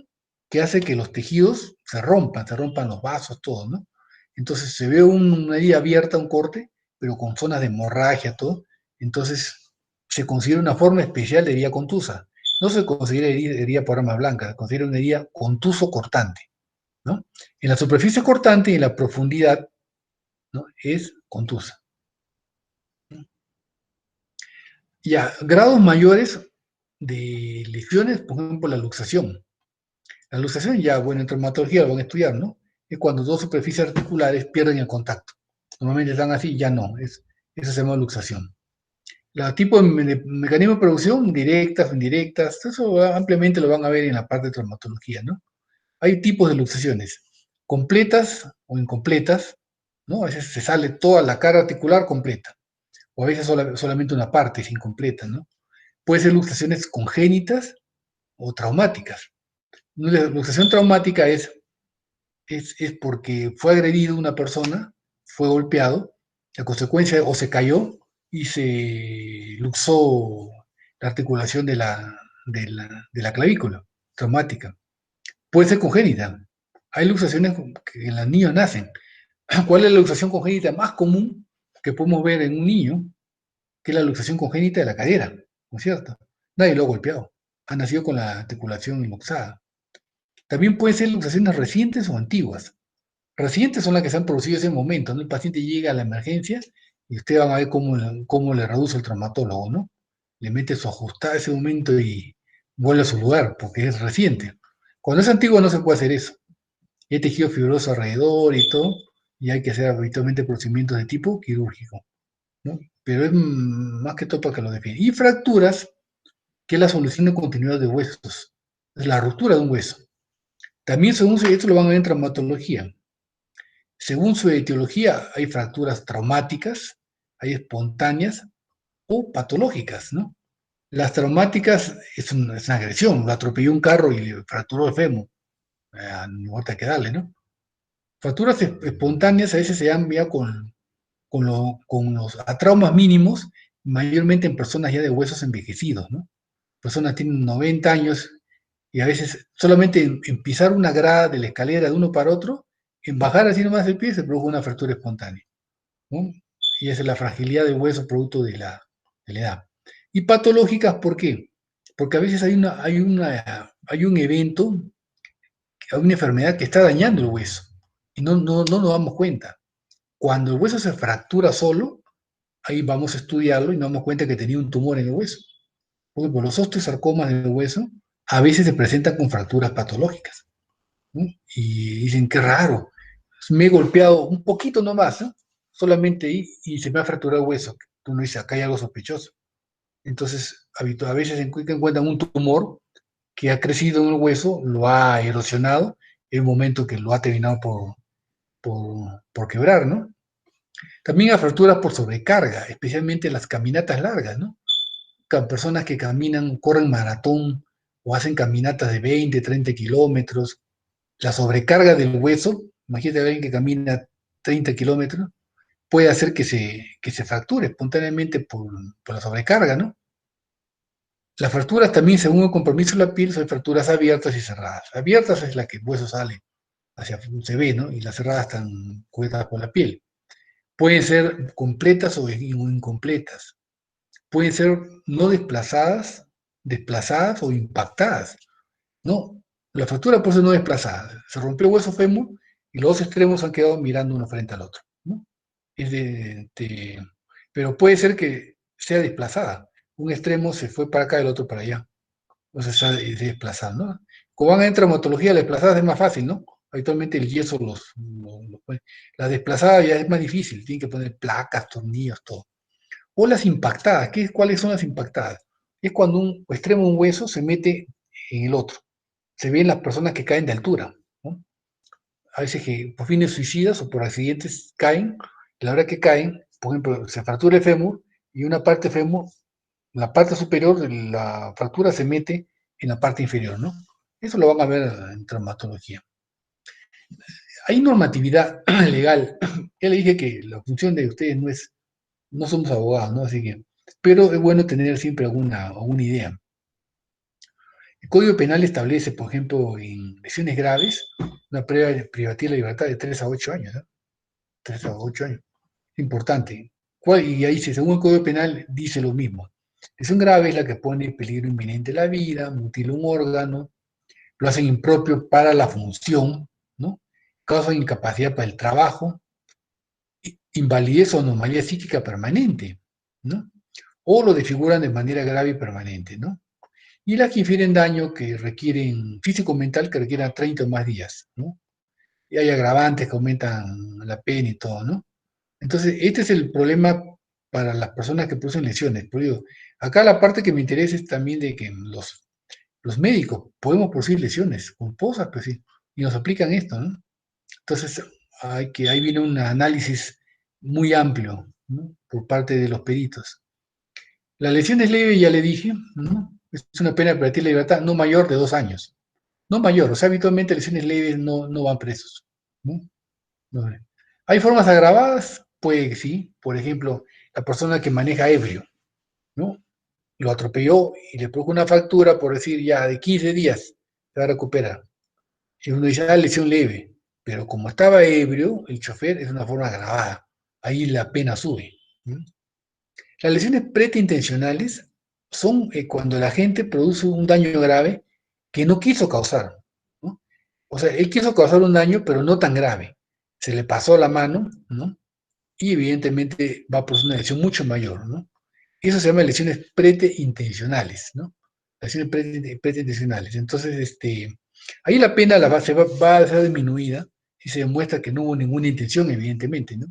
que hace que los tejidos se rompan los vasos, todo, ¿no? Entonces se ve una herida abierta, un corte, pero con zonas de hemorragia, todo. Entonces se considera una forma especial de herida contusa. No se considera herida por arma blanca, se considera una herida contuso cortante, ¿no? En la superficie cortante y en la profundidad, ¿no? Es contusa. Ya, grados mayores de lesiones, por ejemplo, la luxación. La luxación ya, bueno, en traumatología lo van a estudiar, ¿no? Es cuando dos superficies articulares pierden el contacto. Normalmente están así, ya no. Eso se llama luxación. La tipo de mecanismo de producción, directas o indirectas, eso ampliamente lo van a ver en la parte de traumatología, ¿no? Hay tipos de luxaciones, completas o incompletas, ¿no? A veces se sale toda la cara articular completa, o a veces solamente una parte es incompleta, ¿no? Puede ser luxaciones congénitas o traumáticas. La luxación traumática es porque fue agredido una persona, fue golpeado, la consecuencia o se cayó y se luxó la articulación de la clavícula traumática. Puede ser congénita. Hay luxaciones que en los niños nacen. ¿Cuál es la luxación congénita más común que podemos ver en un niño? Que es la luxación congénita de la cadera, ¿no es cierto? Nadie lo ha golpeado. Ha nacido con la articulación luxada. También pueden ser luxaciones recientes o antiguas. Recientes son las que se han producido en ese momento, ¿no? El paciente llega a la emergencia y ustedes van a ver cómo le reduce el traumatólogo, ¿no? Le mete su ajustada a ese momento y vuelve a su lugar, porque es reciente. Cuando es antiguo no se puede hacer eso. Hay tejido fibroso alrededor y todo, y hay que hacer habitualmente procedimientos de tipo quirúrgico, ¿no? Pero es más que todo para que lo define. Y fracturas, que es la solución de continuidad de huesos. Es la ruptura de un hueso. También, esto lo van a ver en traumatología. Según su etiología, hay fracturas traumáticas, hay espontáneas o patológicas, ¿no? Las traumáticas es una agresión, lo atropelló un carro y le fracturó el fémur, no importa que darle, ¿no? Fracturas espontáneas a veces se dan ya con los traumas mínimos, mayormente en personas ya de huesos envejecidos, ¿no? Personas tienen 90 años y a veces solamente en pisar una grada de la escalera de uno para otro, en bajar así nomás el pie se produjo una fractura espontánea, ¿no? Y esa es la fragilidad del hueso producto de la edad. Y patológicas, ¿por qué? Porque a veces hay un evento, hay una enfermedad que está dañando el hueso y no nos damos cuenta. Cuando el hueso se fractura solo, ahí vamos a estudiarlo y nos damos cuenta que tenía un tumor en el hueso. Por ejemplo, los osteosarcomas del hueso a veces se presentan con fracturas patológicas, ¿no? Y dicen, qué raro, me he golpeado un poquito nomás, ¿no? Solamente ahí y se me ha fracturado el hueso. Uno dice, acá hay algo sospechoso. Entonces, a veces encuentran un tumor que ha crecido en el hueso, lo ha erosionado, en un momento que lo ha terminado por quebrar, ¿no? También a fracturas por sobrecarga, especialmente las caminatas largas, ¿no? Personas que caminan, corren maratón o hacen caminatas de 20, 30 kilómetros, la sobrecarga del hueso, imagínate a alguien que camina 30 kilómetros, puede hacer que se fracture espontáneamente por la sobrecarga, ¿no? Las fracturas también, según el compromiso de la piel, son fracturas abiertas y cerradas. Abiertas es la que el hueso sale hacia se ve, ¿no? Y las cerradas están cubiertas por la piel. Pueden ser completas o incompletas. Pueden ser no desplazadas, desplazadas o impactadas. No, la fractura puede ser no desplazada. Se rompió el hueso fémur y los dos extremos han quedado mirando uno frente al otro, ¿no? Es pero puede ser que sea desplazada. Un extremo se fue para acá, el otro para allá. Entonces está desplazado, ¿no? Como van en traumatología, las desplazadas es más fácil, ¿no? Habitualmente el yeso los pone. La desplazada ya es más difícil, tienen que poner placas, tornillos, todo. O las impactadas, ¿cuáles son las impactadas? Es cuando un extremo de un hueso se mete en el otro. Se ven las personas que caen de altura, ¿no? A veces que por fines suicidas o por accidentes caen, y a la hora que caen, por ejemplo, se fractura el fémur y una parte fémur, la parte superior de la fractura se mete en la parte inferior, ¿no? Eso lo van a ver en traumatología. Hay normatividad legal. Ya le dije que la función de ustedes no somos abogados, ¿no? Así que, pero es bueno tener siempre alguna idea. El Código Penal establece, por ejemplo, en lesiones graves, una privativa de libertad de 3 a 8 años, ¿no? 3 a 8 años. Importante. Y ahí dice, según el Código Penal, dice lo mismo. Lesión grave es la que pone en peligro inminente la vida, mutila un órgano, lo hacen impropio para la función, ¿no? Causa incapacidad para el trabajo, invalidez o anomalía psíquica permanente, ¿no? O lo desfiguran de manera grave y permanente, ¿no? Y las que infieren daño que requieren, físico-mental, que requieran 30 o más días, ¿no? Y hay agravantes que aumentan la pena y todo, ¿no? Entonces, este es el problema para las personas que producen lesiones. Por digo, acá la parte que me interesa es también de que los médicos podemos producir lesiones culposas, pues sí, y nos aplican esto, ¿no? Entonces, ahí viene un análisis muy amplio, ¿no? Por parte de los peritos. La lesión es leve, ya le dije, ¿no? Es una pena privativa de libertad no mayor de 2 años. No mayor, o sea, habitualmente lesiones leves no van presos, ¿no? No. ¿Hay formas agravadas? Puede que sí. Por ejemplo, la persona que maneja ebrio, ¿no? Lo atropelló y le produjo una fractura, por decir, ya de 15 días, se va a recuperar. Y uno dice, lesión leve. Pero como estaba ebrio, el chofer es una forma agravada. Ahí la pena sube, ¿no? Las lesiones preterintencionales son cuando la gente produce un daño grave que no quiso causar, ¿no? O sea, él quiso causar un daño, pero no tan grave. Se le pasó la mano, ¿no? Y evidentemente va por una lesión mucho mayor, ¿no? Eso se llama lesiones preterintencionales, ¿no? Lesiones preterintencionales. Entonces, ahí la pena va a ser disminuida si se demuestra que no hubo ninguna intención, evidentemente, ¿no?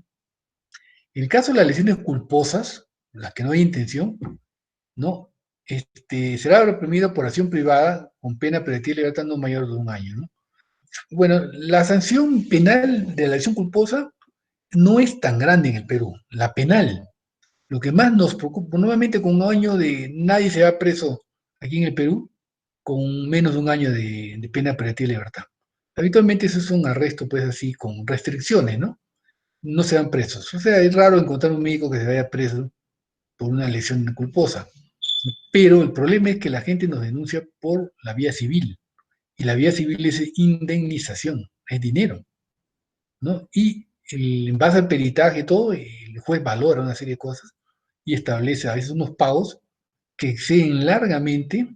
En el caso de las lesiones culposas, las que no hay intención, ¿no? Será reprimido por acción privada con pena preventiva de libertad no mayor de 1 año, ¿no? Bueno, la sanción penal de la lesión culposa no es tan grande en el Perú, la penal. Lo que más nos preocupa, nuevamente con 1 año de nadie se va preso aquí en el Perú con menos de 1 año de pena privativa de libertad. Habitualmente eso es un arresto, pues así, con restricciones, ¿no? No se van presos. O sea, es raro encontrar un médico que se vaya preso por una lesión culposa. Pero el problema es que la gente nos denuncia por la vía civil. Y la vía civil es indemnización, es dinero, ¿no? Y en base al peritaje y todo, el juez valora una serie de cosas y establece a veces unos pagos que exceden largamente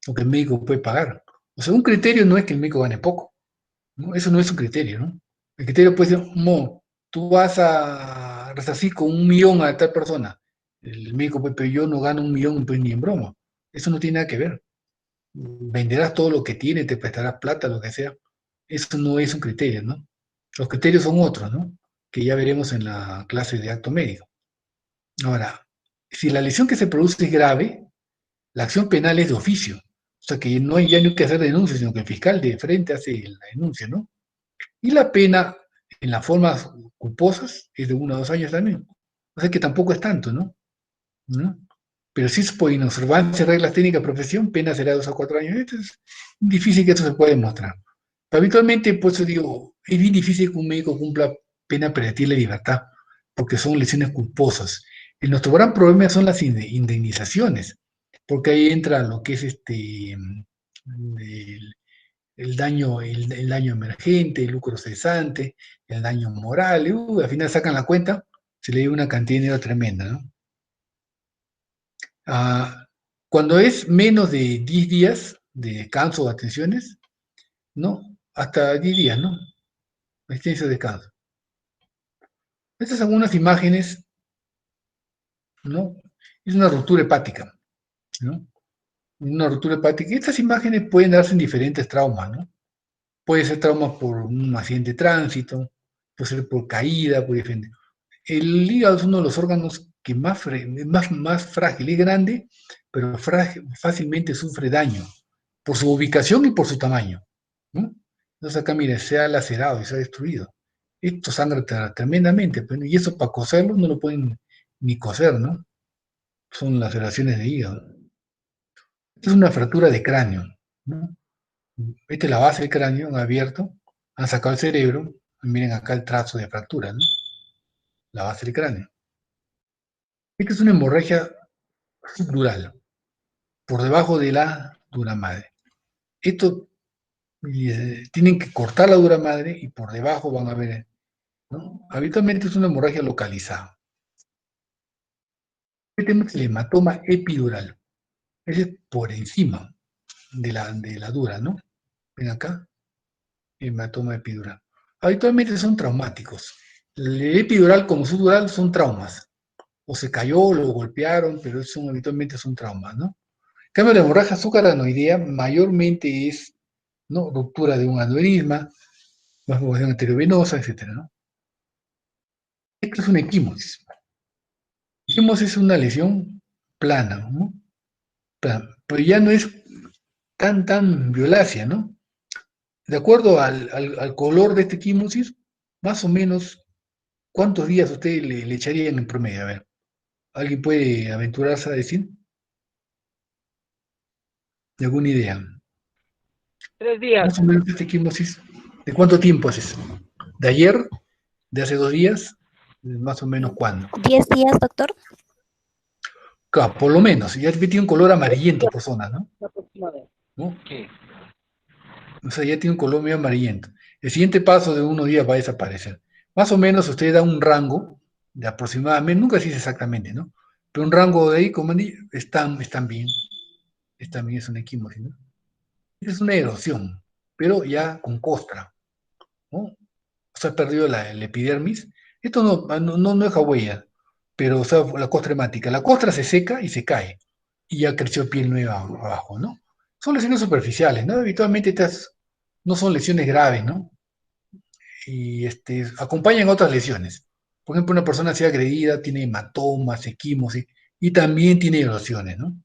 lo que el médico puede pagar. O sea, un criterio no es que el médico gane poco, ¿no? Eso no es un criterio, ¿no? El criterio puede ser, tú vas a resarcir con 1 millón a tal persona. El médico puede, pero yo no gano 1 millón pues, ni en broma. Eso no tiene nada que ver. Venderás todo lo que tiene, te prestarás plata, lo que sea. Eso no es un criterio, ¿no? Los criterios son otros, ¿no? Que ya veremos en la clase de acto médico. Ahora, si la lesión que se produce es grave, la acción penal es de oficio. O sea que ya no hay que hacer denuncia, sino que el fiscal de frente hace la denuncia, ¿no? Y la pena en las formas culposas es de 1 a 2 años también. O sea que tampoco es tanto, ¿no? ¿No? Pero si es por inobservancia de reglas técnicas de profesión, pena será 2 a 4 años. Esto es difícil que esto se pueda demostrar. Pero habitualmente, por eso digo, es bien difícil que un médico cumpla pena privativa de libertad, porque son lesiones culposas. Y nuestro gran problema son las indemnizaciones, porque ahí entra lo que es el daño, el daño emergente, el lucro cesante, el daño moral. Al final sacan la cuenta, se le dio una cantidad de dinero tremenda, ¿no? Ah, cuando es menos de 10 días de descanso o atenciones, ¿no? Hasta 10 días, ¿no? Extenso descanso. Estas son algunas imágenes, ¿no? Es una ruptura hepática, ¿no? Una ruptura hepática. Y estas imágenes pueden darse en diferentes traumas, ¿no? Puede ser trauma por un accidente de tránsito, puede ser por caída, por diferente. El hígado es uno de los órganos que más frágil, es grande, pero fácilmente sufre daño por su ubicación y por su tamaño, ¿no? Entonces acá, mire, se ha lacerado y se ha destruido. Esto sangra tremendamente, y eso para coserlo no lo pueden ni coser, ¿no? Son laceraciones de hígado. Esta es una fractura de cráneo, ¿no? Esta es la base del cráneo, han abierto, han sacado el cerebro, miren acá el trazo de fractura, ¿no? La base del cráneo. Esta es una hemorragia subdural, por debajo de la dura madre. Esto tienen que cortar la dura madre y por debajo van a ver, ¿no? Habitualmente es una hemorragia localizada. Este tema es el hematoma epidural. Ese es por encima de la dura, ¿no? Ven acá, hematoma epidural. Habitualmente son traumáticos. El epidural como subdural son traumas. O se cayó, lo golpearon, pero habitualmente son traumas, ¿no? En cambio, la hemorragia sucaranoidea mayormente es, ¿no? Ruptura de un aneurisma, malformación arteriovenosa, etcétera, ¿no? Esto es una equimosis. Equimosis es una lesión plana, ¿no? Pero ya no es tan violácea, ¿no? De acuerdo al color de esta equimosis, más o menos, ¿cuántos días usted le echarían en promedio? A ver, ¿alguien puede aventurarse a decir? ¿De alguna idea? 3 días. Más o menos esta equimosis, ¿de cuánto tiempo haces? ¿De ayer? ¿De hace 2 días? ¿Más o menos cuándo? 10 días, doctor. Claro, por lo menos, ya tiene un color amarillento por zonas, ¿no? ¿No? Sí. O sea, ya tiene un color medio amarillento. El siguiente paso de unos días va a desaparecer. Más o menos usted da un rango de aproximadamente, nunca se dice exactamente, ¿no? Pero un rango de ahí, como están bien, es una equimosis, ¿no? Es una erosión, pero ya con costra, ¿no? Se ha perdido el epidermis. Esto no deja huella, pero o sea, la costra hemática. La costra se seca y se cae, y ya creció piel nueva abajo, ¿no? Son lesiones superficiales, ¿no? Habitualmente estas no son lesiones graves, ¿no? Y acompañan otras lesiones. Por ejemplo, una persona ha sido agredida, tiene hematomas, equimosis, y también tiene erosiones, ¿no?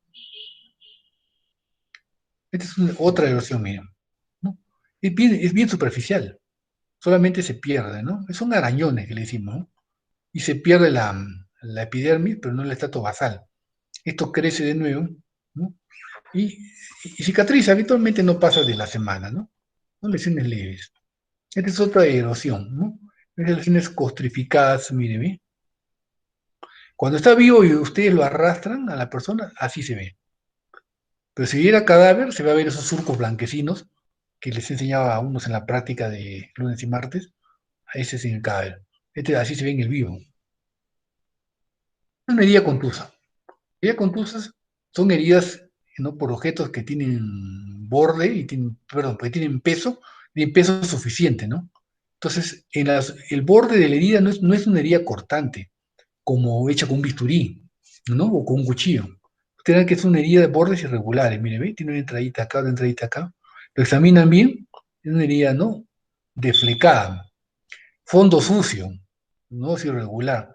Esta es otra erosión, miren, ¿no? Es bien superficial, solamente se pierde, ¿no? Son arañones que le decimos, ¿no? Y se pierde la epidermis, pero no el estrato basal. Esto crece de nuevo, ¿no? Y, y cicatriza, habitualmente no pasa de la semana, ¿no? Son lesiones leves. Esta es otra erosión, ¿no? Esas lesiones costrificadas, mire, ¿ve? Cuando está vivo y ustedes lo arrastran a la persona, así se ve. Pero si viera cadáver, se va a ver esos surcos blanquecinos que les enseñaba a unos en la práctica de lunes y martes. A ese es en el cadáver. Así se ve en el vivo. Es una herida contusa. Heridas contusas son heridas, ¿no? Por objetos que tienen borde y perdón, que tienen peso suficiente, ¿no? Entonces, el borde de la herida no es una herida cortante, como hecha con un bisturí, ¿no? O con un cuchillo. Ustedes ven que es una herida de bordes irregulares, mire, ¿ve? Tiene una entradita acá, una entradita acá. Lo examinan bien, es una herida, ¿no? Deflecada, fondo sucio, no es irregular.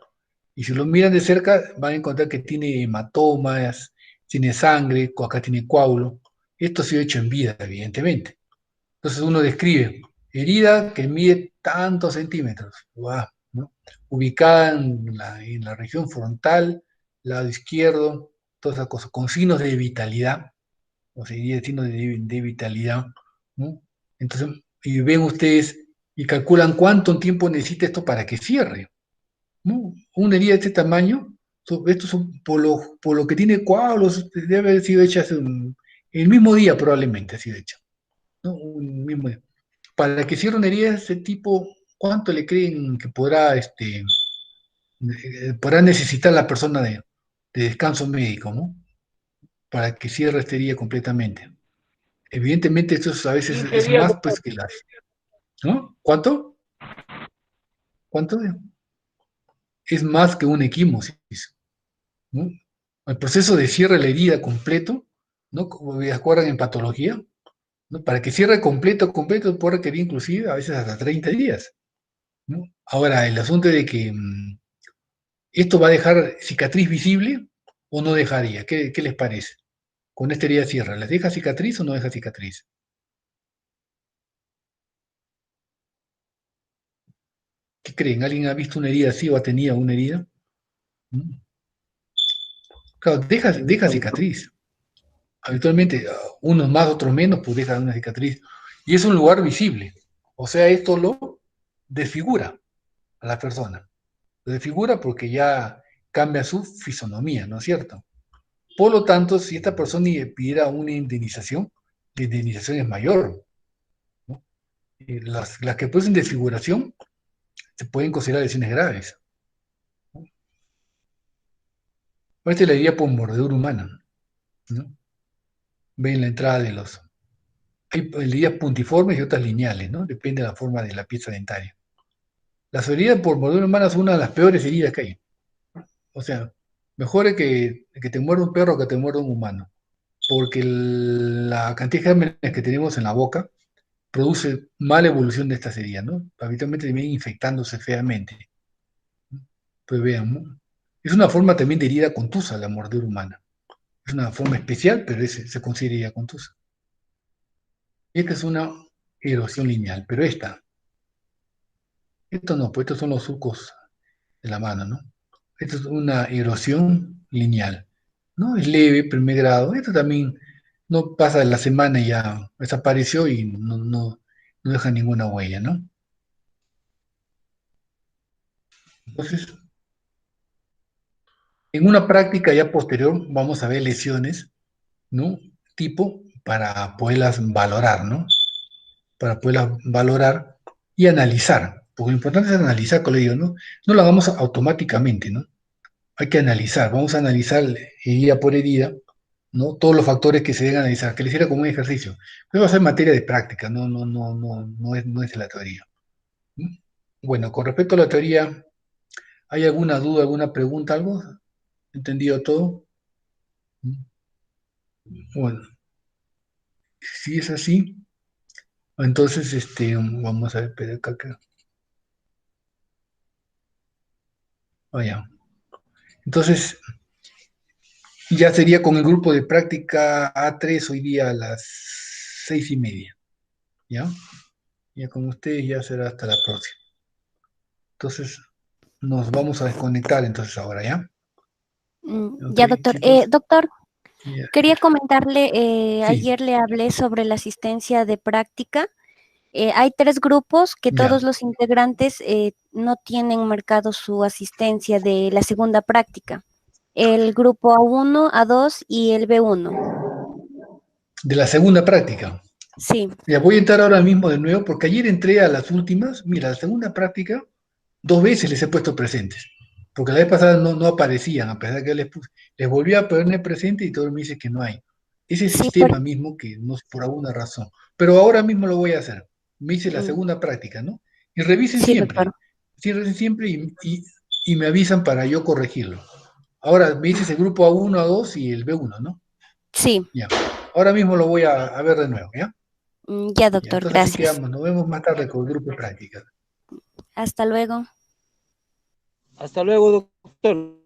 Y si lo miran de cerca, van a encontrar que tiene hematomas, tiene sangre, acá tiene coágulo. Esto ha sido hecho en vida, evidentemente. Entonces uno describe, herida que mide tantos centímetros, ¡guau!, ¿no? Ubicada en la región frontal, lado izquierdo, todas esas cosas, con signos de vitalidad, o sea, signos de vitalidad, ¿no? Entonces, y ven ustedes y calculan cuánto tiempo necesita esto para que cierre, ¿no? Una herida de este tamaño, estos son por lo que tiene coágulos, debe haber sido hecha el mismo día probablemente ha sido hecha, ¿no? Un mismo día. Para que cierre una herida de ese tipo, ¿cuánto le creen que podrá necesitar la persona de descanso médico, ¿no? Para que cierre esta herida completamente? Evidentemente esto a veces 15 es días, más doctor. pues que las, ¿no? ¿Cuánto? ¿Cuánto? Es más que una equimosis, ¿no? El proceso de cierre de la herida completo, ¿no? Como me acuerdan en patología, ¿no? Para que cierre completo puede requerir inclusive a veces hasta 30 días, ¿no? Ahora, el asunto de que esto va a dejar cicatriz visible o no dejaría. ¿Qué les parece? Con esta herida cierra, ¿les deja cicatriz o no deja cicatriz? ¿Qué creen? ¿Alguien ha visto una herida así o ha tenido una herida? ¿Mm? Claro, deja cicatriz. Habitualmente, unos más, otros menos, pues dejan una cicatriz. Y es un lugar visible. O sea, esto lo desfigura a la persona. Lo desfigura porque ya cambia su fisonomía, ¿no es cierto? Por lo tanto, si esta persona pidiera una indemnización, la indemnización es mayor, ¿no? Las que producen desfiguración se pueden considerar lesiones graves, ¿no? Esta es la herida por mordedura humana, ¿no? Ven la entrada de los... Hay heridas puntiformes y otras lineales, ¿no? Depende de la forma de la pieza dentaria. Las heridas por mordedura humana son una de las peores heridas que hay. O sea, mejor es que te muerda un perro que te muerda un humano, porque la cantidad de gérmenes que tenemos en la boca produce mala evolución de estas heridas, ¿no? Habitualmente vienen infectándose feamente. Pues vean, ¿no? Es una forma también de herida contusa la mordedura humana. Es una forma especial, pero se considera herida contusa. Esta es una erosión lineal, pero esto no, pues estos son los surcos de la mano, ¿no? Esto es una erosión lineal, ¿no? Es leve, primer grado. Esto también no pasa de la semana y ya desapareció y no deja ninguna huella, ¿no? Entonces, en una práctica ya posterior vamos a ver lesiones, ¿no? Tipo para poderlas valorar, ¿no? Para poderlas valorar y analizar. Porque lo importante es analizar, como le digo, ¿no? No lo hagamos automáticamente, ¿no? Hay que analizar, vamos a analizar herida por herida, ¿no? Todos los factores que se deben analizar, que le hiciera como un ejercicio. Pero va a ser materia de práctica, no es la teoría. ¿Mm? Bueno, con respecto a la teoría, ¿hay alguna duda, alguna pregunta, algo? ¿Entendido todo? ¿Mm? Bueno, si es así, entonces vamos a ver, espera acá, vaya. Entonces, ya sería con el grupo de práctica A3 hoy día a las 6:30, ¿ya? Ya con ustedes ya será hasta la próxima. Entonces, nos vamos a desconectar entonces ahora, ¿ya? Ok, Ya, doctor. chicos. Doctor, Ya. quería comentarle, Sí, ayer le hablé sobre la asistencia de práctica. Hay 3 grupos que ya. todos los integrantes no tienen marcado su asistencia de la segunda práctica. El grupo A1, A2 y el B1. De la segunda práctica. Sí, Ya voy a entrar ahora mismo de nuevo porque ayer entré a las últimas. Mira, la segunda práctica, 2 veces les he puesto presentes. Porque la vez pasada no aparecían, a pesar de que les volví a poner presente y todo me dice que no hay. Ese sí, sistema mismo que no es por alguna razón. Pero ahora mismo lo voy a hacer. Me hice la mm, segunda práctica, ¿no? Y revisen sí, doctor. siempre. Sí, revisen siempre y me avisan para yo corregirlo. Ahora me dices el grupo A1, A2 y el B1, ¿no? Sí, Ya. Ahora mismo lo voy a ver de nuevo, ¿ya? ya, Ya, doctor, entonces así gracias. quedamos. Nos vemos más tarde con el grupo de práctica. Hasta luego. Hasta luego, doctor.